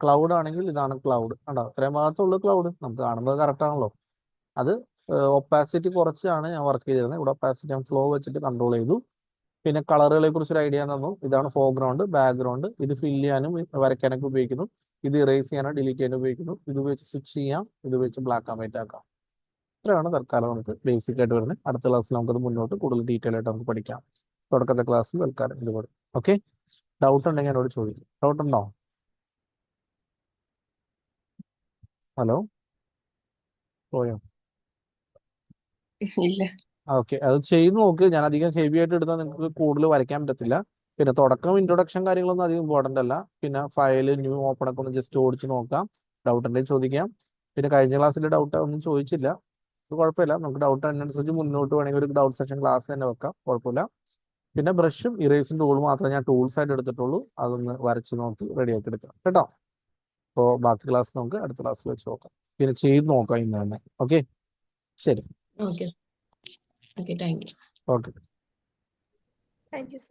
ക്ലൗഡ് ആണെങ്കിൽ ഇതാണ് ക്ലൗഡ്. കണ്ടോ, ഇത്രയും ഭാഗത്തുള്ള ക്ലൗഡ് നമുക്ക് കാണുന്നത് കറക്റ്റ് ആണല്ലോ. അത് ഒപ്പാസിറ്റി കുറച്ചാണ് ഞാൻ വർക്ക് ചെയ്തിരുന്നത്. ഇവിടെ ഒപ്പാസിറ്റി ഞാൻ ഫ്ലോ വെച്ചിട്ട് കൺട്രോൾ ചെയ്തു. പിന്നെ കളറുകളെ കുറിച്ച് ഒരു ഐഡിയ തന്നു. ഇതാണ് ഫോർഗ്രൗണ്ട്, ബാക്ക്ഗ്രൗണ്ട്. ഇത് ഫില്ല് ചെയ്യാനും വരയ്ക്കാനൊക്കെ ഉപയോഗിക്കുന്നു. ഇത് ഇറേസ് ചെയ്യാനോ ഡിലീറ്റ് ചെയ്യാനോ ഉപയോഗിക്കുന്നു. ഇത് വെച്ച് സ്വിച്ച് ചെയ്യാം, ഇത് വെച്ച് ബ്ലാക്ക് ആൻഡ് വൈറ്റ് ആക്കാം. ഇത്രയാണ് തൽക്കാലം നമുക്ക് ബേസിക് ആയിട്ട് വരുന്നത്. അടുത്ത ക്ലാസ്സിൽ നമുക്കത് മുന്നോട്ട് കൂടുതൽ ഡീറ്റെയിൽ ആയിട്ട് നമുക്ക് പഠിക്കാം. തുടക്കത്തെ ക്ലാസ്സിൽ തൽക്കാലം ഇതുപോലെ. ഓക്കെ, ഡൗട്ട് ഉണ്ടെങ്കിൽ എന്നോട് ചോദിക്കും. ഡൗട്ട് ഉണ്ടോ? ഹലോ, പോയോ? ഇല്ല. ഓക്കെ, അത് ചെയ്ത് നോക്ക്. ഞാൻ അധികം ഹെവി ആയിട്ട് എടുത്താൽ നിങ്ങൾക്ക് കൂടുതൽ വരയ്ക്കാൻ പറ്റത്തില്ല. പിന്നെ തുടക്കം ഇൻട്രൊഡക്ഷൻ കാര്യങ്ങളൊന്നും അധികം ഇമ്പോർട്ടൻ്റ് അല്ല. പിന്നെ ഫയൽ ന്യൂ ഓപ്പൺ ഒക്കെ ഒന്ന് ജസ്റ്റ് ഓടിച്ച് നോക്കാം, ഡൗട്ട് ഉണ്ടെങ്കിൽ ചോദിക്കാം. പിന്നെ കഴിഞ്ഞ ക്ലാസ്സിൽ ഡൗട്ട് ഒന്നും ചോദിച്ചില്ല, അത് കുഴപ്പമില്ല. നമുക്ക് ഡൗട്ട് അതിനനുസരിച്ച് മുന്നോട്ട് വേണമെങ്കിൽ ഒരു ഡൗട്ട് സെഷൻ ക്ലാസ് തന്നെ വെക്കാം, കുഴപ്പമില്ല. പിന്നെ ബ്രഷും ഇറേസും ടൂൾ മാത്രമേ ഞാൻ ടൂൾസ് ആയിട്ട് എടുത്തിട്ടുള്ളൂ, അതൊന്ന് വരച്ച് നോക്കി റെഡിയാക്കി എടുക്കാം കേട്ടോ. അപ്പോൾ ബാക്കി ക്ലാസ് നമുക്ക് അടുത്ത ക്ലാസ്സിൽ വെച്ച് നോക്കാം, പിന്നെ ചെയ്ത് നോക്കാം ഇന്ന് തന്നെ. ഓക്കെ, ശരി. Okay. Okay, thank you. Okay. Thank you, sir.